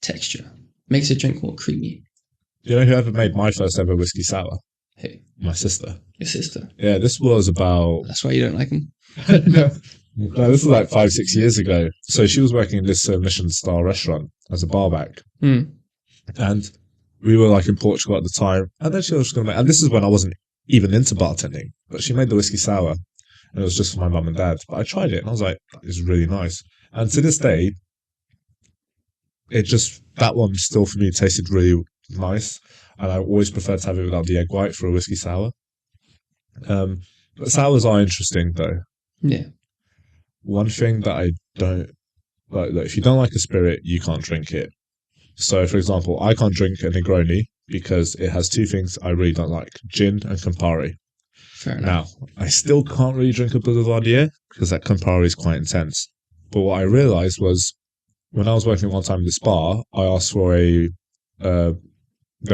texture. Makes a drink more creamy. You know who ever made my first ever whiskey sour? Who? My sister. Your sister? Yeah, this was about... That's why you don't like them? No, this was like 5-6 years ago. So she was working in this Michelin-star restaurant as a barback. And we were like in Portugal at the time. And then she was going to make... And this is when I wasn't even into bartending. But she made the whiskey sour. And it was just for my mum and dad. But I tried it and I was like, it's really nice. And to this day, that one still for me tasted really nice. And I always prefer to have it without the egg white for a whiskey sour. But sours are interesting though. Yeah. One thing that I don't like, if you don't like a spirit, you can't drink it. So, for example, I can't drink a Negroni because it has 2 things I really don't like: gin and Campari. Fair enough. Now, I still can't really drink a Boulevardier because that Campari is quite intense. But what I realised was when I was working one time in this bar, I asked for they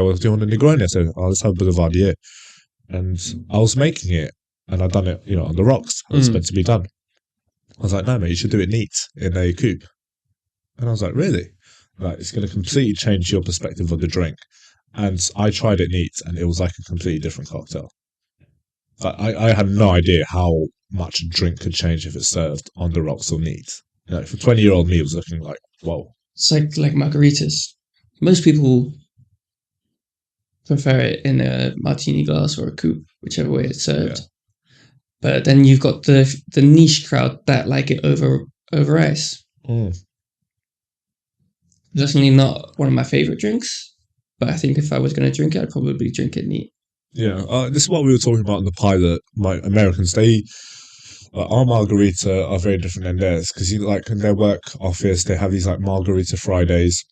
were doing a Negroni. I said, oh, let's have a Boulevardier. And I was making it and I'd done it, on the rocks. It was meant to be done. I was like, no, mate, you should do it neat in a coupe. And I was like, really? Like, it's going to completely change your perspective of the drink. And I tried it neat, and it was like a completely different cocktail. But I had no idea how much a drink could change if it's served on the rocks or neat. For 20-year-old me, it was looking like, whoa. It's like margaritas. Most people prefer it in a martini glass or a coupe, whichever way it's served. Yeah. But then you've got the niche crowd that like it over ice. Definitely not one of my favorite drinks, But I think if I was going to drink it, I'd probably drink it neat. Yeah, this is what we were talking about in the pilot. My Americans, they our margarita are very different than theirs because like in their work office, they have these like margarita Fridays,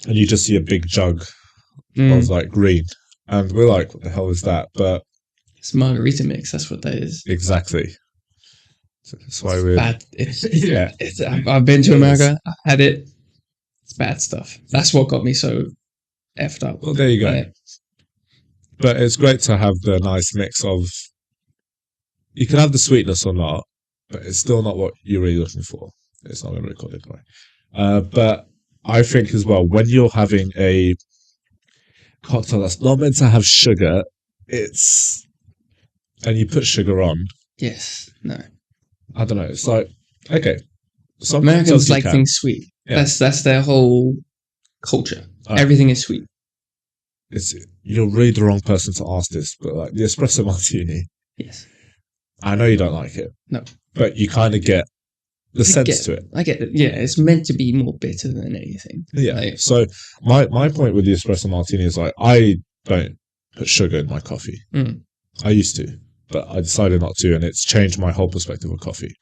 and you just see a big jug of like green, and we're like, what the hell is that? But it's margarita mix. That's what that is. Exactly. So that's why we're bad. I've been to America. I've had it. It's bad stuff. That's what got me so effed up. Well, there you go. But it's great to have the nice mix of. You can have the sweetness or not, but it's still not what you're really looking for. It's not going to record it anyway. But I think as well, when you're having a cocktail that's not meant to have sugar, and you put sugar on. Yes. No. I don't know. It's like, okay. Americans like things sweet. Yeah. That's their whole culture. Everything is sweet. You're really the wrong person to ask this, but like the espresso martini. Yes. I know you don't like it. No. But you kind of get the sense to it. I get it. Yeah, it's meant to be more bitter than anything. Yeah. Like, so my point with the espresso martini is like, I don't put sugar in my coffee. I used to, but I decided not to, and it's changed my whole perspective of coffee.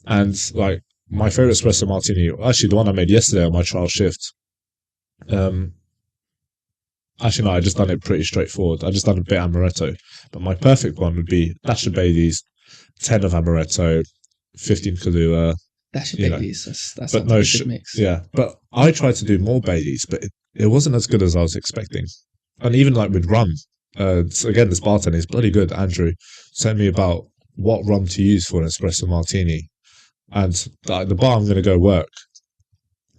And like my favorite espresso martini, actually the one I made yesterday on my trial shift. Actually, no, I just done it pretty straightforward. I just done a bit amaretto. But my perfect one would be dash of Baileys, 10 of amaretto, 15 Kahlua. Dash of Baileys, that's but no good mix. Yeah, but I tried to do more Baileys, but it wasn't as good as I was expecting. And even like with rum, so again, this bartender is bloody good. Andrew sent me about what rum to use for an espresso martini. And the bar I'm going to go work,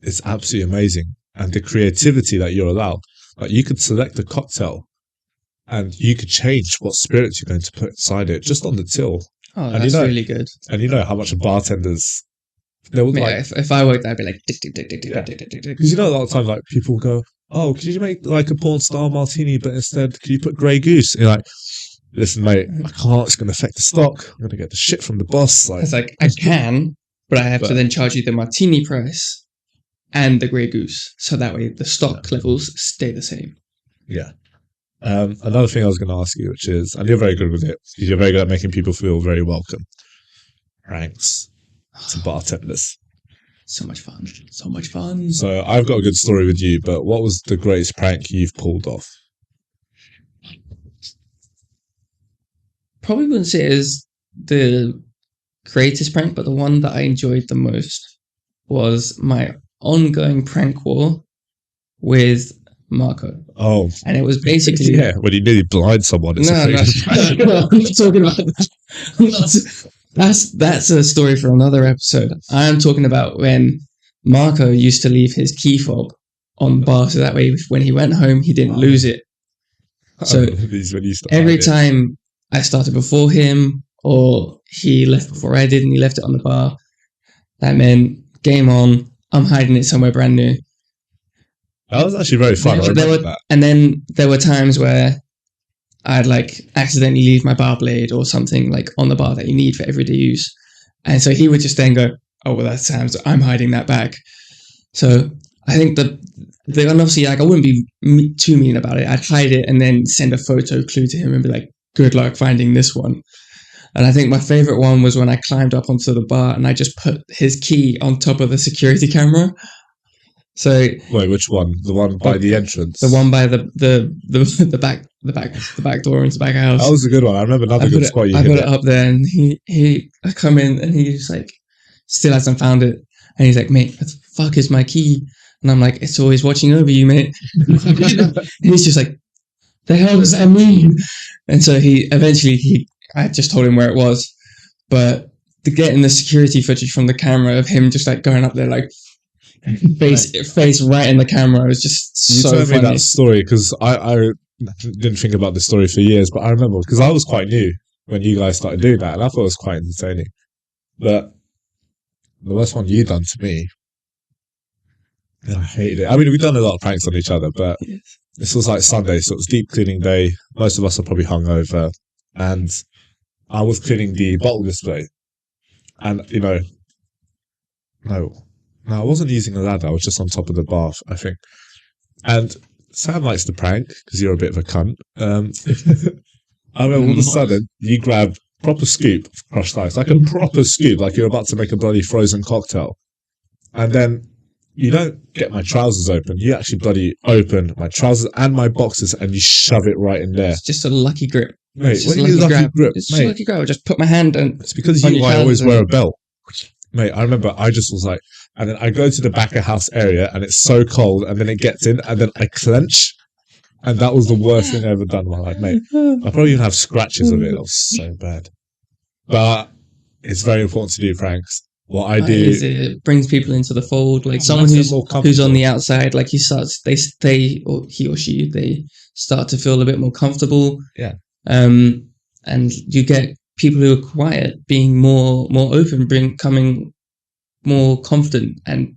it's absolutely amazing. And the creativity that you're allowed. Like you could select a cocktail and you could change what spirits you're going to put inside it just on the till. Oh, that's really good. And you know how much bartenders... if I worked, I'd be like... Because you know a lot of times like people go, oh, could you make like a porn star martini, but instead could you put Grey Goose? And you're like, listen, mate, I can't. It's going to affect the stock. I'm going to get the shit from the boss. It's like, I can, but I have to then charge you the martini price and the Grey Goose, so that way the stock levels stay the same. Yeah. Another thing I was going to ask you, which is, and you're very good with it, you're very good at making people feel very welcome. Pranks to bartenders. So much fun. So much fun. So I've got a good story with you, but what was the greatest prank you've pulled off? Probably wouldn't say it is the greatest prank, but the one that I enjoyed the most was my ongoing prank war with Marco. Oh. And it was basically... Yeah, when you nearly blind someone. No, I'm not talking about that. That's a story for another episode. I'm talking about when Marco used to leave his key fob on the bar, so that way when he went home, he didn't lose it. So every time I started before him, or he left before I did, and he left it on the bar, that meant game on. I'm hiding it somewhere brand new. That was actually very fun. And then there were times where I'd like accidentally leave my bar blade or something like on the bar that you need for everyday use. And so he would just then go, oh, well, that's Sam's. I'm hiding that back. So I think and obviously like I wouldn't be too mean about it. I'd hide it and then send a photo clue to him and be like, good luck finding this one. And I think my favorite one was when I climbed up onto the bar and I just put his key on top of the security camera. So wait, which one? The one by the entrance? The one by the back door into the back house. That was a good one. I remember another good spot. I put it up there, and I come in, and he's like, still hasn't found it, and he's like, mate, what the fuck is my key? And I'm like, it's always watching over you, mate. And he's just like, the hell does that mean? And so I just told him where it was, but to getting the security footage from the camera of him just like going up there like face right in the camera was just so funny. You told me that story because I didn't think about this story for years, but I remember because I was quite new when you guys started doing that, and I thought it was quite entertaining. But the worst one you done to me, I hated it. I mean, we've done a lot of pranks on each other, but this was like Sunday, so it was deep cleaning day. Most of us are probably hungover, and I was cleaning the bottle display, and no, I wasn't using a ladder. I was just on top of the bath, I think. And Sam likes to prank because you're a bit of a cunt. I remember all of a sudden you grab proper scoop of crushed ice, like a proper scoop, like you're about to make a bloody frozen cocktail, and then you don't get my trousers open. You actually bloody open my trousers and my boxers, and you shove it right in there. It's just a lucky grip. Mate, It's what just do a you lucky lucky grab. grip, It's just a mate? lucky grab. I just put my hand and It's because on you, your I always trousers wear a and- belt. Mate, I remember I just was like, and then I go to the back of house area and it's so cold, and then it gets in, and then I clench, and that was the worst thing I ever done in my life, mate. I probably even have scratches of it. That was so bad. But it's very important to do pranks. What I do, it brings people into the fold. Like Yeah, someone makes them more who's on comfortable. the outside, like he or she, they start to feel a bit more comfortable. Yeah. And you get people who are quiet being more open, becoming more confident, and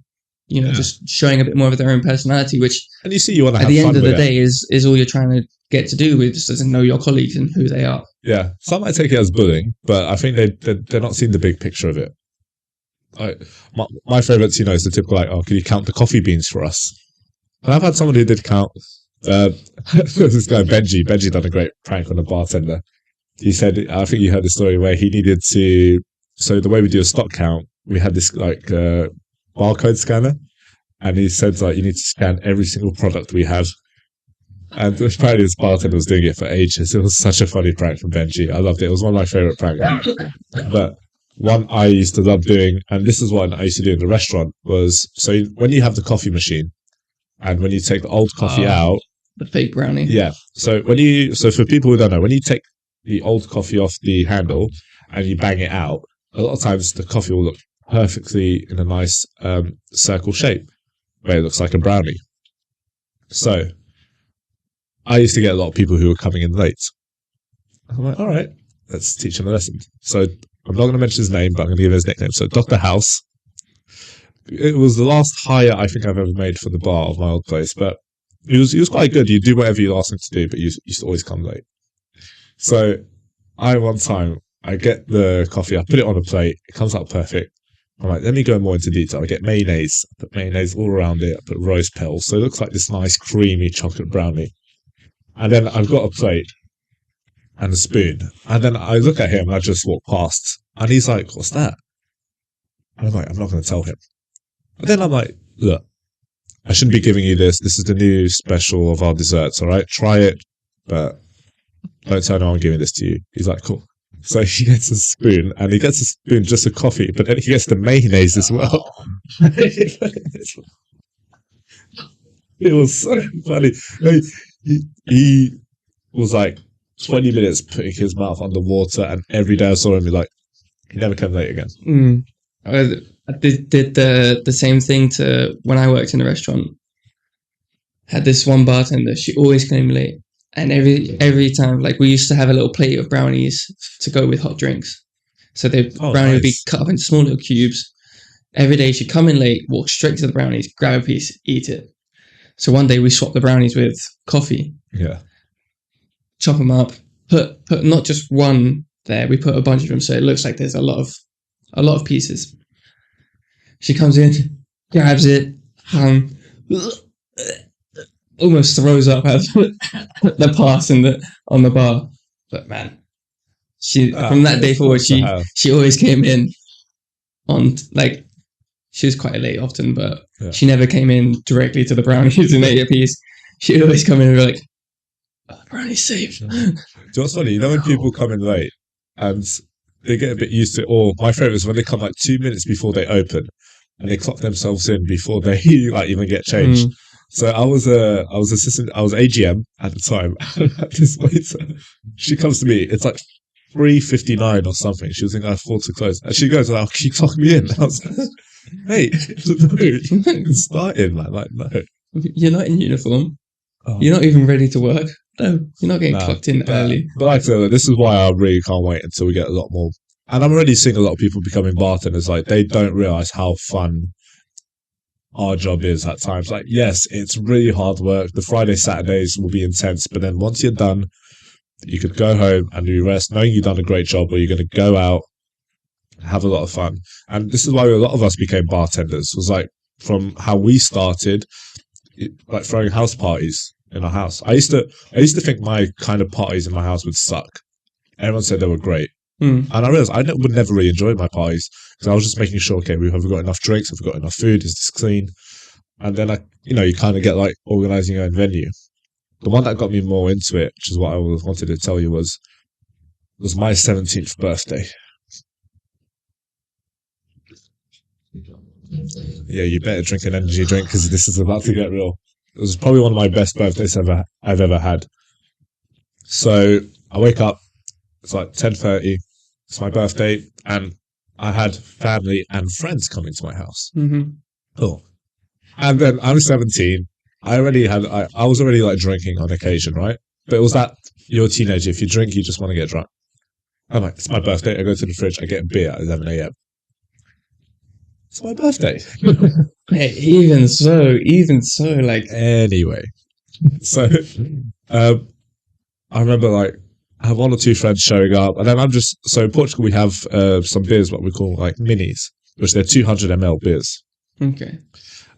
Yeah. just showing a bit more of their own personality, which and you see you want to at have the fun end of with the it. day is all you're trying to get to do with, just to know your colleagues and who they are. Yeah, some might take it as bullying, but I think they're not seeing the big picture of it. Like my favourites, is the typical like, oh, can you count the coffee beans for us? And I've had someone who did count. This guy Benji. Benji done a great prank on a bartender. He said, I think you heard the story where he needed to. So the way we do a stock count, we had this like barcode scanner, and he said like you need to scan every single product we have. And apparently this bartender was doing it for ages. It was such a funny prank from Benji. I loved it. It was one of my favourite pranks. But one I used to love doing, and this is what I used to do in the restaurant, was so when you have the coffee machine, and when you take the old coffee out, The fake brownie. yeah. So for people who don't know, when you take the old coffee off the handle and you bang it out, a lot of times the coffee will look perfectly in a nice circle shape, where it looks like a brownie. So I used to get a lot of people who were coming in late. I'm like, all right, let's teach him a lesson. So I'm not going to mention his name, but I'm going to give him his nickname. So Dr. House. It was the last hire I think I've ever made for the bar of my old place, but he was quite good. You do whatever you ask him to do, but you used to always come late. So one time I get the coffee, I put it on a plate, it comes out perfect. I'm like, let me go more into detail. I get mayonnaise, I put mayonnaise all around it, I put rose petals, so it looks like this nice creamy chocolate brownie. And then I've got a plate and a spoon, and then I look at him and I just walk past, and he's like, what's that? And I'm like, I'm not going to tell him. But then I'm like, look, I shouldn't be giving you this. This is the new special of our desserts, all right? Try it, but don't tell anyone I'm giving this to you. He's like, cool. So he gets a spoon, and he gets a spoon just of coffee, but then he gets the mayonnaise as well. It was so funny. He was like 20 minutes putting his mouth underwater, and every day I saw him, he never came late again. I did the same thing to when I worked in a restaurant. Had this one bartender, she always came late. And every time, like, we used to have a little plate of brownies to go with hot drinks. So the brownie would be cut up into small little cubes. Every day she'd come in late, walk straight to the brownies, grab a piece, eat it. So one day we swapped the brownies with coffee. Yeah. Chop them up, put not just one there, we put a bunch of them so it looks like there's a lot of pieces. She comes in, grabs it, almost throws up out the pass on the bar. But man, from that day forward, she always came in on, like, she was quite late often, but she never came in directly to the brownies and ate a piece. She'd always come in and be like, oh, brownie's safe. Do you know what's funny? When people come in late and they get a bit used to it, or my favourite is when they come like 2 minutes before they open and they clock themselves in before they like even get changed. So I was AGM at the time. This waiter, she comes to me. It's like 3:59 or something. She was thinking I afford to close, and she goes, "Oh, can you clock me in?" I was like, "Hey, no, starting, man. Like, no, you're not in uniform. Oh. You're not even ready to work. No, you're not getting clocked in early." But like I said, this is why I really can't wait until we get a lot more. And I'm already seeing a lot of people becoming bartenders. Like, they don't realize how fun our job is at times. Like, yes, it's really hard work. The Friday, Saturdays will be intense, but then once you're done, you could go home and do rest, knowing you've done a great job, or you're going to go out, have a lot of fun. And this is why a lot of us became bartenders. It was like, from how we started, like throwing house parties. in our house. I used to think my kind of parties in my house would suck. Everyone said they were great. Mm. And I realized would never really enjoy my parties because I was just making sure, okay, have we got enough drinks? Have we got enough food? Is this clean? And then you kind of get like organizing your own venue. The one that got me more into it, which is what I wanted to tell you, was my 17th birthday. Yeah, you better drink an energy drink because this is about to get real. It was probably one of my best birthdays I've ever had. So I wake up, it's like 10:30, it's my birthday, and I had family and friends coming to my house. Mm-hmm. Oh. And then I'm 17. I was already like drinking on occasion, right? But it was that you're a teenager. If you drink, you just want to get drunk. I'm like, it's my birthday. I go to the fridge. I get a beer at 11 a.m. It's my birthday. Hey, even so, like, Anyway, so I remember like I have one or two friends showing up, and then so in Portugal we have some beers, what we call like minis, which they're 200 ml beers. Okay.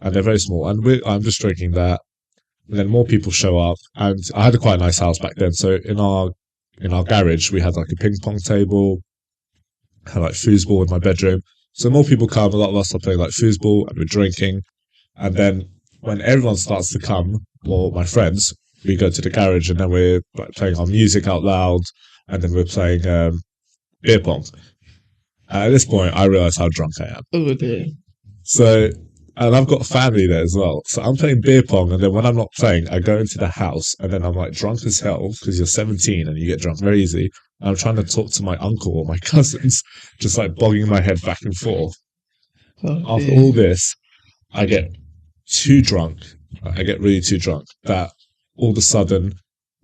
And they're very small. And I'm just drinking that. And then more people show up, and I had quite a nice house back then. So in our garage we had like a ping pong table, had like foosball in my bedroom. So more people come, a lot of us are playing like foosball, and we're drinking. And then when everyone starts to come, or my friends, we go to the garage, and then we're like, playing our music out loud, and then we're playing beer pong. At this point, I realize how drunk I am. Oh dear. So, and I've got a family there as well. So I'm playing beer pong, and then when I'm not playing, I go into the house, and then I'm like drunk as hell because you're 17 and you get drunk very easy. And I'm trying to talk to my uncle or my cousins, just like bogging my head back and forth. Oh, After dear. all this, I get too drunk. I get really too drunk that all of a sudden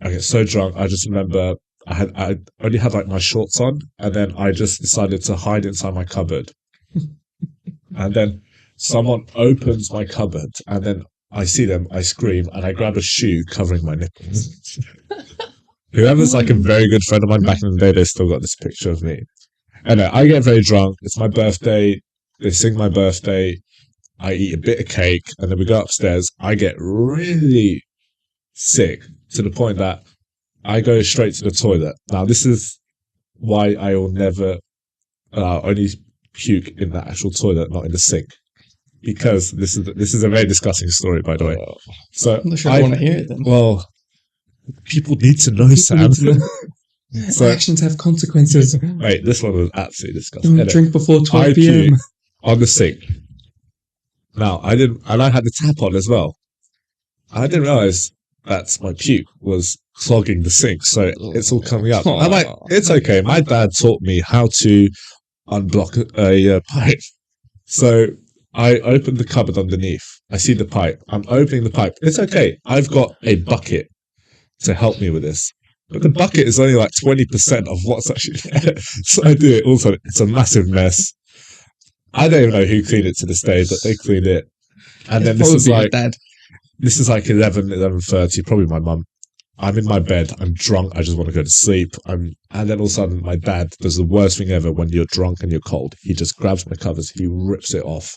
I get so drunk. I just remember I only had like my shorts on, and then I just decided to hide inside my cupboard. And then someone opens my cupboard, and then I see them, I scream, and I grab a shoe covering my nipples. Whoever's like a very good friend of mine back in the day, they still got this picture of me. And I get very drunk. It's my birthday. They sing my birthday. I eat a bit of cake, and then we go upstairs. I get really sick to the point that I go straight to the toilet. Now, this is why I will never only puke in the actual toilet, not in the sink. Because this is a very disgusting story, by the way. So I'm not sure I want to hear it then. Well, people need to know, Sam. So, actions have consequences. Wait, this one was absolutely disgusting. Drink before 12 I p.m. puke on the sink. Now, I didn't, and I had the tap on as well. I didn't realize that my puke was clogging the sink, so it's all coming up. I'm like, it's okay. My dad taught me how to unblock a pipe. So I opened the cupboard underneath. I see the pipe. I'm opening the pipe. It's okay. I've got a bucket to help me with this. But the bucket is only like 20% of what's actually there. So I do it also. It's a massive mess. I don't even know who cleaned it to this day, but they cleaned it. And then this is like 11:30, probably my mum. I'm in my bed, I'm drunk, I just want to go to sleep. And then all of a sudden my dad does the worst thing ever when you're drunk and you're cold. He just grabs my covers, he rips it off.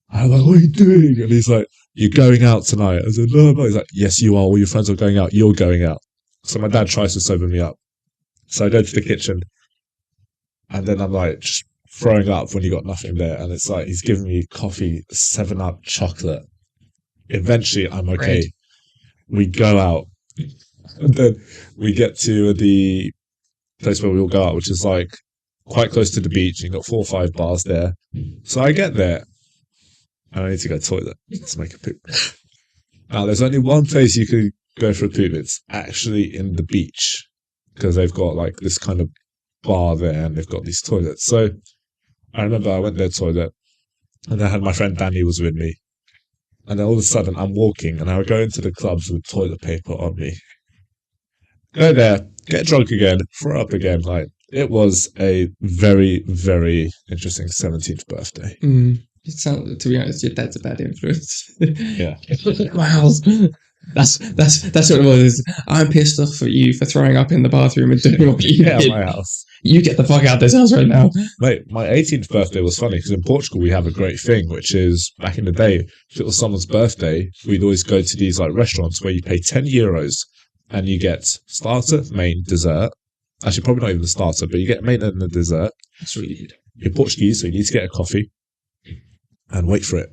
I'm like, what are you doing? And he's like, you're going out tonight. I said, no, I'm not. He's like, yes, you are. All your friends are going out. You're going out. So my dad tries to sober me up. So I go to the kitchen, and then I'm like just throwing up when you got nothing there. And it's like, he's giving me coffee, 7-Up, chocolate. Eventually, I'm okay. Right. We go out. And then we get to the place where we all go out, which is like quite close to the beach. You've got 4 or 5 bars there. So I get there, and I need to go to the toilet to make a poop. Now, there's only one place you could go for a poop. It's actually in the beach, because they've got like this kind of bar there, and they've got these toilets. So I remember I went there to the toilet, and I had my friend Danny was with me. And then all of a sudden, I'm walking, and I would go into the clubs with toilet paper on me. Go there, get drunk again, throw up again. Like, it was a very, very interesting 17th birthday. It sounds, to be honest, your dad's a bad influence. Yeah. Wow. That's what it was. I'm pissed off at you for throwing up in the bathroom and doing what you Yeah, did. my house. You get the fuck out of this house right now. Mate, my 18th birthday was funny because in Portugal we have a great thing, which is back in the day, if it was someone's birthday, we'd always go to these like restaurants where you pay €10 and you get starter, main, dessert. Actually, probably not even the starter, but you get main and the dessert. That's really good. You're Portuguese, so you need to get a coffee and wait for it.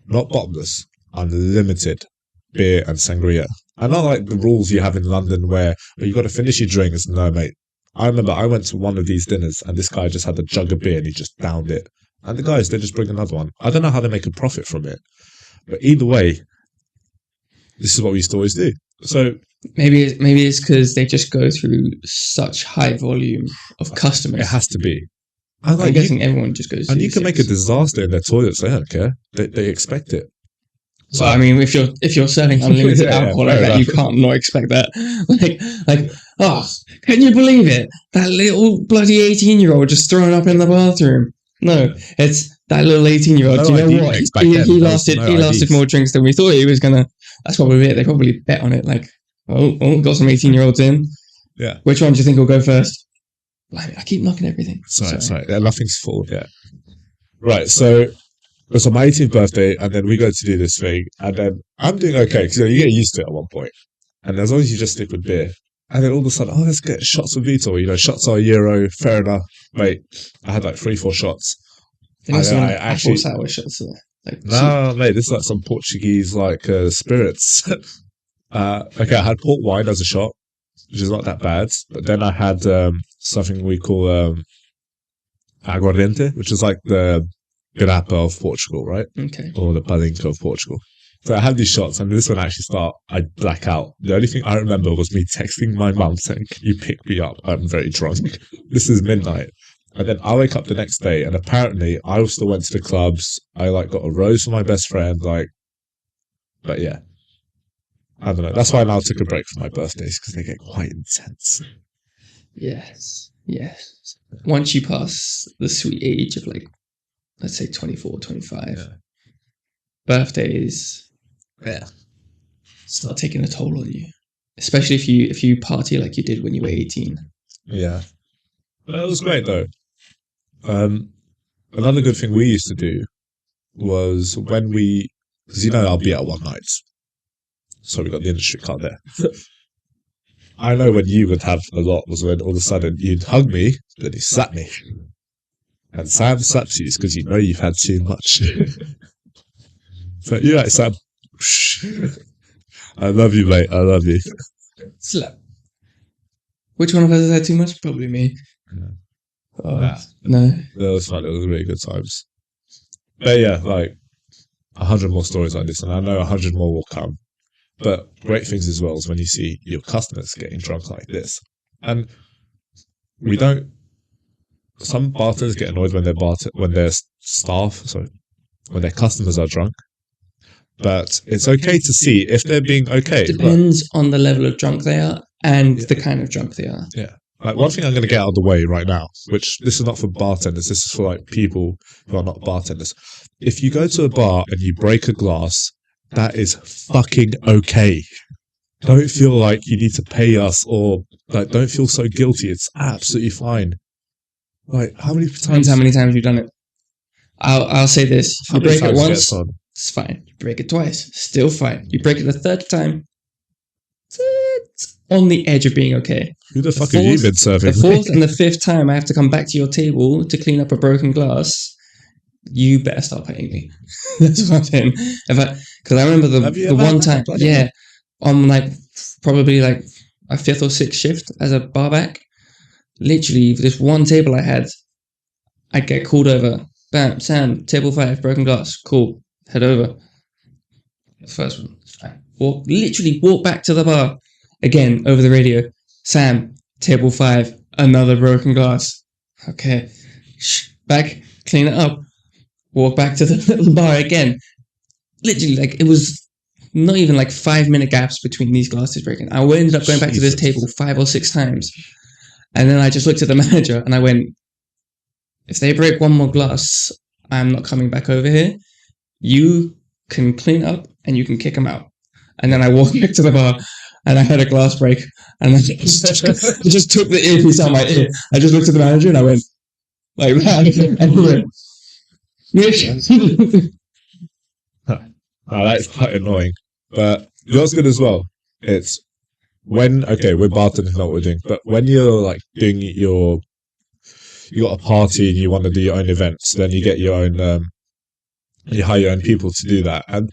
Not bottomless, unlimited beer and sangria. And not like the rules you have in London where you got to finish your drinks. No, mate. I remember I went to one of these dinners and this guy just had a jug of beer and he just downed it. And the guys, they just bring another one. I don't know how they make a profit from it. But either way, this is what we used to always do. So maybe it's because they just go through such high volume of customers. It has to be. I'm guessing everyone just goes. And you can make a disaster in their toilets. They don't care. They expect it. So I mean, if you're serving unlimited alcohol like that, you can't not expect that. Oh, can you believe it? That little bloody 18-year-old just throwing up in the bathroom. No, it's that little 18-year-old. No, Do you know what? He lasted more drinks than we thought he was gonna. That's probably it. They probably bet on it. Like, got some 18-year-olds in. Yeah. Which one do you think will go first? I keep knocking everything. Sorry. Nothing's full. Yeah. Right. So it's on my 18th birthday, and then we go to do this thing, and then I'm doing okay because you get used to it at one point, and as long as you just stick with beer, and then all of a sudden, let's get shots of Vitor. Shots are €1, fair enough. Mate, I had like 3-4 shots. I actually sour shots. No, mate, this is like some Portuguese spirits. Okay, I had port wine as a shot, which is not that bad. But then I had something we call aguardiente, which is like the grappa of Portugal, right? Okay. Or the palinka of Portugal. So I had these shots, and this one actually I black out. The only thing I remember was me texting my mum saying, "Can you pick me up? I'm very drunk. This is midnight." And then I wake up the next day, and apparently I still went to the clubs. I got a rose for my best friend, but yeah. I don't know. That's why I now took a break from my birthdays, because they get quite intense. Yes. Once you pass the sweet age of let's say 24, 25, birthdays start taking a toll on you. Especially if you party like you did when you were 18. Yeah. But it was great though. Another good thing we used to do was because I'll be out one night. So we got the industry card there. I know when you would have a lot was when all of a sudden you'd hug me, then you slap me. And Sam slaps you because you know you've had too much. So you're like, Sam, I love you, mate. I love you. Slap. Which one of us has had too much? Probably me. No. That was fun. It was really good times. But yeah, 100 more stories like this, and I know 100 more will come. But great things as well is when you see your customers getting drunk like this. And some bartenders get annoyed when their customers are drunk. But it's okay to see if they're being okay. Depends on the level of drunk they are and the kind of drunk they are. Yeah. One thing I'm going to get out of the way right now, which this is not for bartenders, this is for people who are not bartenders. If you go to a bar and you break a glass, that is fucking okay. Don't feel like you need to pay us or don't feel so guilty. It's absolutely fine. How many times? Depends how many times you've done it. I'll say this: you break it once, it's fine. You break it twice, still fine. You break it the third time, it's on the edge of being okay. Who the fuck have you been serving? The fourth and the fifth time I have to come back to your table to clean up a broken glass, you better start paying me. That's what I'm saying. Because I remember the one time, on probably a fifth or sixth shift as a barback, literally this one table I had, I'd get called over. Bam, Sam, table 5, broken glass. Cool, head over. First one, fine. Literally walk back to the bar again over the radio. Sam, table 5, another broken glass. Okay, back, clean it up. Walk back to the little bar again. Literally, it was not even 5-minute gaps between these glasses breaking. I ended up going back to this table 5 or 6 times. And then I just looked at the manager and I went, if they break one more glass, I'm not coming back over here. You can clean up and you can kick them out. And then I walked back to the bar, and I had a glass break, and I just took the earpiece out of my ear. I just looked at the manager, and I went like that, and he went, "Yes." Oh, that's quite annoying. But yours good as well. It's when okay, we're bartending, not what we're doing, but when you're like doing you got a party and you want to do your own events, then you get your own you hire your own people to do that, and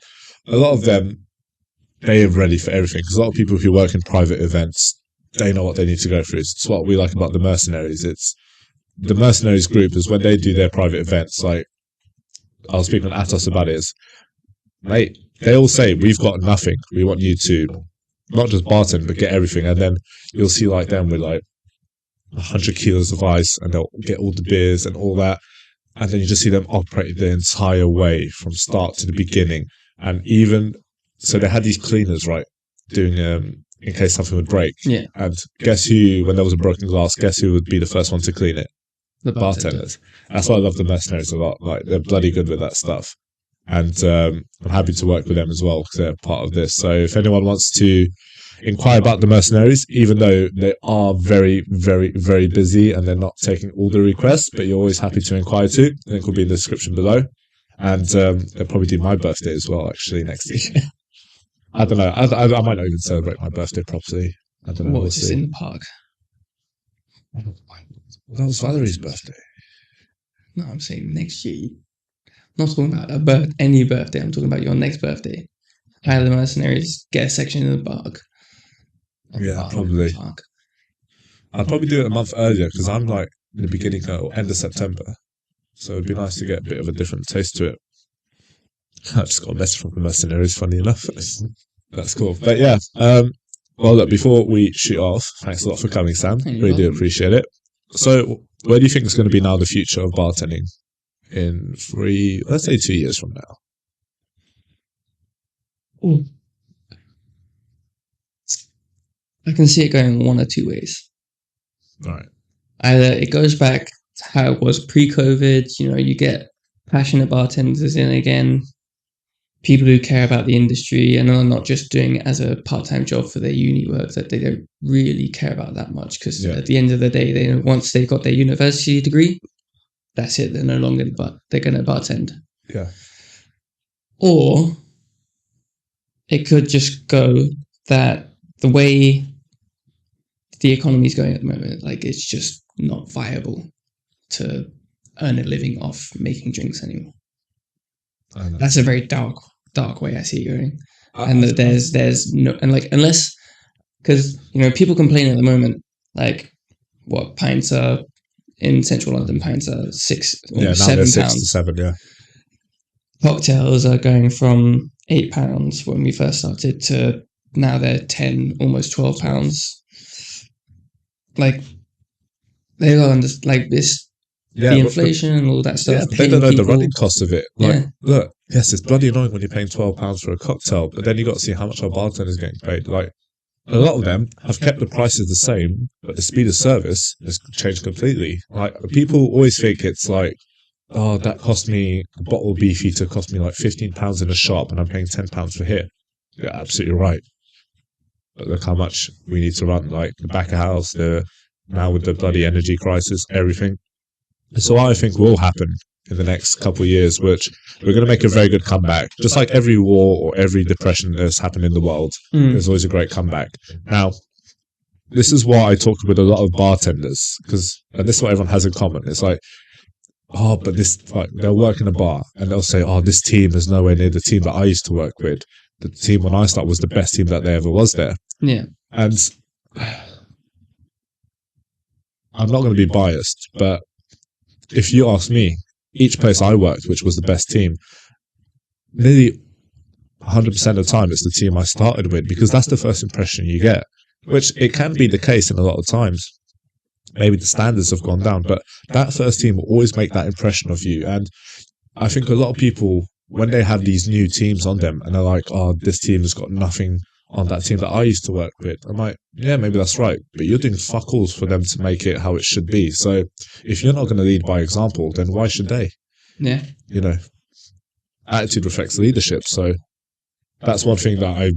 a lot of them they are ready for everything because a lot of people who work in private events they know what they need to go through. It's what we like about the mercenaries. It's the mercenaries group is when they do their private events. Like I was speaking with Atos about it. Is mate, they all say we've got nothing. We want you to not just bartend but get everything, and then you'll see like them with like 100 kilos of ice, and they'll get all the beers and all that, and then you just see them operate the entire way from start to the beginning. And even so, they had these cleaners right doing in case something would break. Yeah. And guess who? When there was a broken glass, guess who would be the first one to clean it? The Bartenders. That's why I love the mercenaries a lot. Like they're bloody good with that stuff, and I'm happy to work with them as well because they're part of this. So if anyone wants to inquire about the mercenaries, even though they are very, very, very busy and they're not taking all the requests, but you're always happy to inquire too. Link will be in the description below, and they'll probably do my birthday as well actually next year. I don't know. I might not even celebrate my birthday properly. I don't know. What We'll was this see. in the park? That was Valerie's birthday. No, I'm saying next year. I'm not talking about any birthday. I'm talking about your next birthday. Hire the mercenaries, get a section in the park. Yeah, probably. Park. I'd probably do it a month earlier because I'm like in the beginning or end of September. So it'd be nice to get a bit of a different taste to it. I just got a message from the mercenaries, funny enough. That's cool. But yeah, well, look, before we shoot off, thanks a lot for coming, Sam. Really do appreciate it. So, where do you think is going to be now the future of bartending in let's say 2 years from now? Ooh. I can see it going one or two ways. Right. Either it goes back to how it was pre-COVID, you get passionate bartenders in again, people who care about the industry and are not just doing it as a part-time job for their uni work that they don't really care about that much because at the end of the day, once they've got their university degree, that's it. They're no longer, they're going to bartend. Yeah. Or it could just go that the way the economy is going at the moment, like it's just not viable to earn a living off making drinks anymore. That's a very dark way I see it going. And that there's no, and like, unless, because, people complain at the moment, like what pints are in central London, pints are £6 or £7. 6 to 7, yeah. Cocktails are going from £8 when we first started to now they're 10, almost £12. Like, they don't like this. Yeah, the inflation and all that stuff. Yeah, they don't know the running cost of it. Like, Yeah. look, yes, it's bloody annoying when you're paying £12 for a cocktail, but then you got to see how much our bartender is getting paid. Like, a lot of them have kept the prices the same, but the speed of service has changed completely. Like, people always think it's like, oh, that cost me a bottle of Beefeater cost me like £15 in a shop, and I'm paying £10 for here. You're absolutely right. But look how much we need to run. Like the back of house, now with the bloody energy crisis, everything. So I think will happen in the next couple of years, which we're going to make a very good comeback. Just like every war or every depression that's happened in the world, there's always a great comeback. Now, this is why I talk with a lot of bartenders, and this is what everyone has in common. It's like, oh, but they'll work in a bar and they'll say, oh, this team is nowhere near the team that I used to work with. The team when I started was the best team that there ever was there. Yeah. And I'm not going to be biased, but if you ask me, each place I worked, which was the best team, nearly 100% of the time it's the team I started with, because that's the first impression you get, which it can be the case in a lot of times. Maybe the standards have gone down, but that first team will always make that impression of you. And I think a lot of people, when they have these new teams on them and they're like, oh, this team has got nothing on that team that I used to work with, I'm like, yeah, maybe that's right, but you're doing fuck alls for them to make it how it should be. So if you're not going to lead by example, then why should they? Yeah. Attitude reflects leadership. So that's one thing that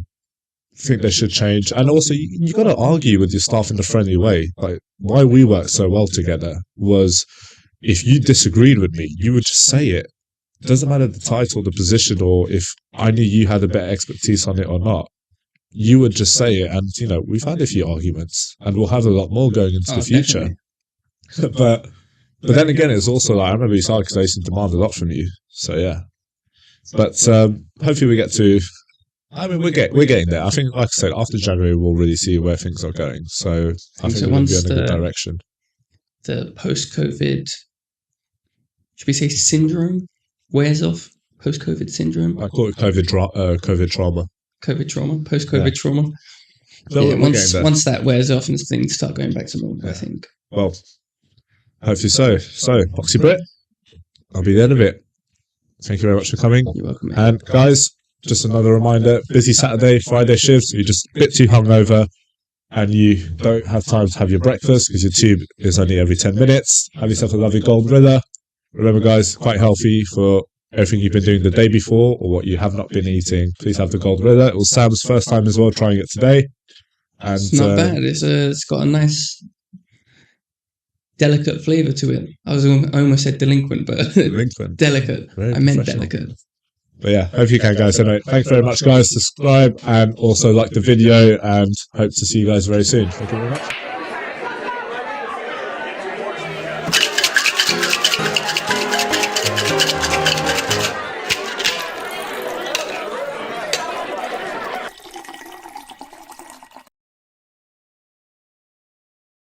think they should change. And also, you got to argue with your staff in a friendly way. Like, why we worked so well together was, if you disagreed with me, you would just say it. It doesn't matter the title, the position, or if I knew you had a better expertise on it or not. You would just say it. And, we've had a few arguments, and we'll have a lot more going into the future. But then again, it's also like, I remember you started because I used to demand a lot from you. So, yeah. But hopefully we get to... I mean, we're getting there. I think, like I said, after January, we'll really see where things are going. So I think we're going to be in a good direction. The post-COVID, should we say syndrome, wears off? Post-COVID syndrome? I call it COVID trauma. COVID trauma, post-COVID trauma. So once that wears off and things start going back to normal, I think. Well, hopefully so. So, Poxy Brit, I'll be the end of it. Thank you very much for coming. You're welcome, mate. And guys, just another reminder, busy Saturday, Friday shifts, you're just a bit too hungover and you don't have time to have your breakfast because your tube is only every 10 minutes. Have yourself a lovely Gold Rilla. Remember guys, quite healthy for everything you've been doing the day before or what you have not been eating. Please have the Gold Rilla. It was Sam's first time as well trying it today. And it's not bad. It's got a nice delicate flavour to it. I almost said delinquent, but delicate. I meant delicate. But yeah, hope you can, guys. Anyway, thanks very much, guys. Subscribe and also like the video, and hope to see you guys very soon. Thank you very much.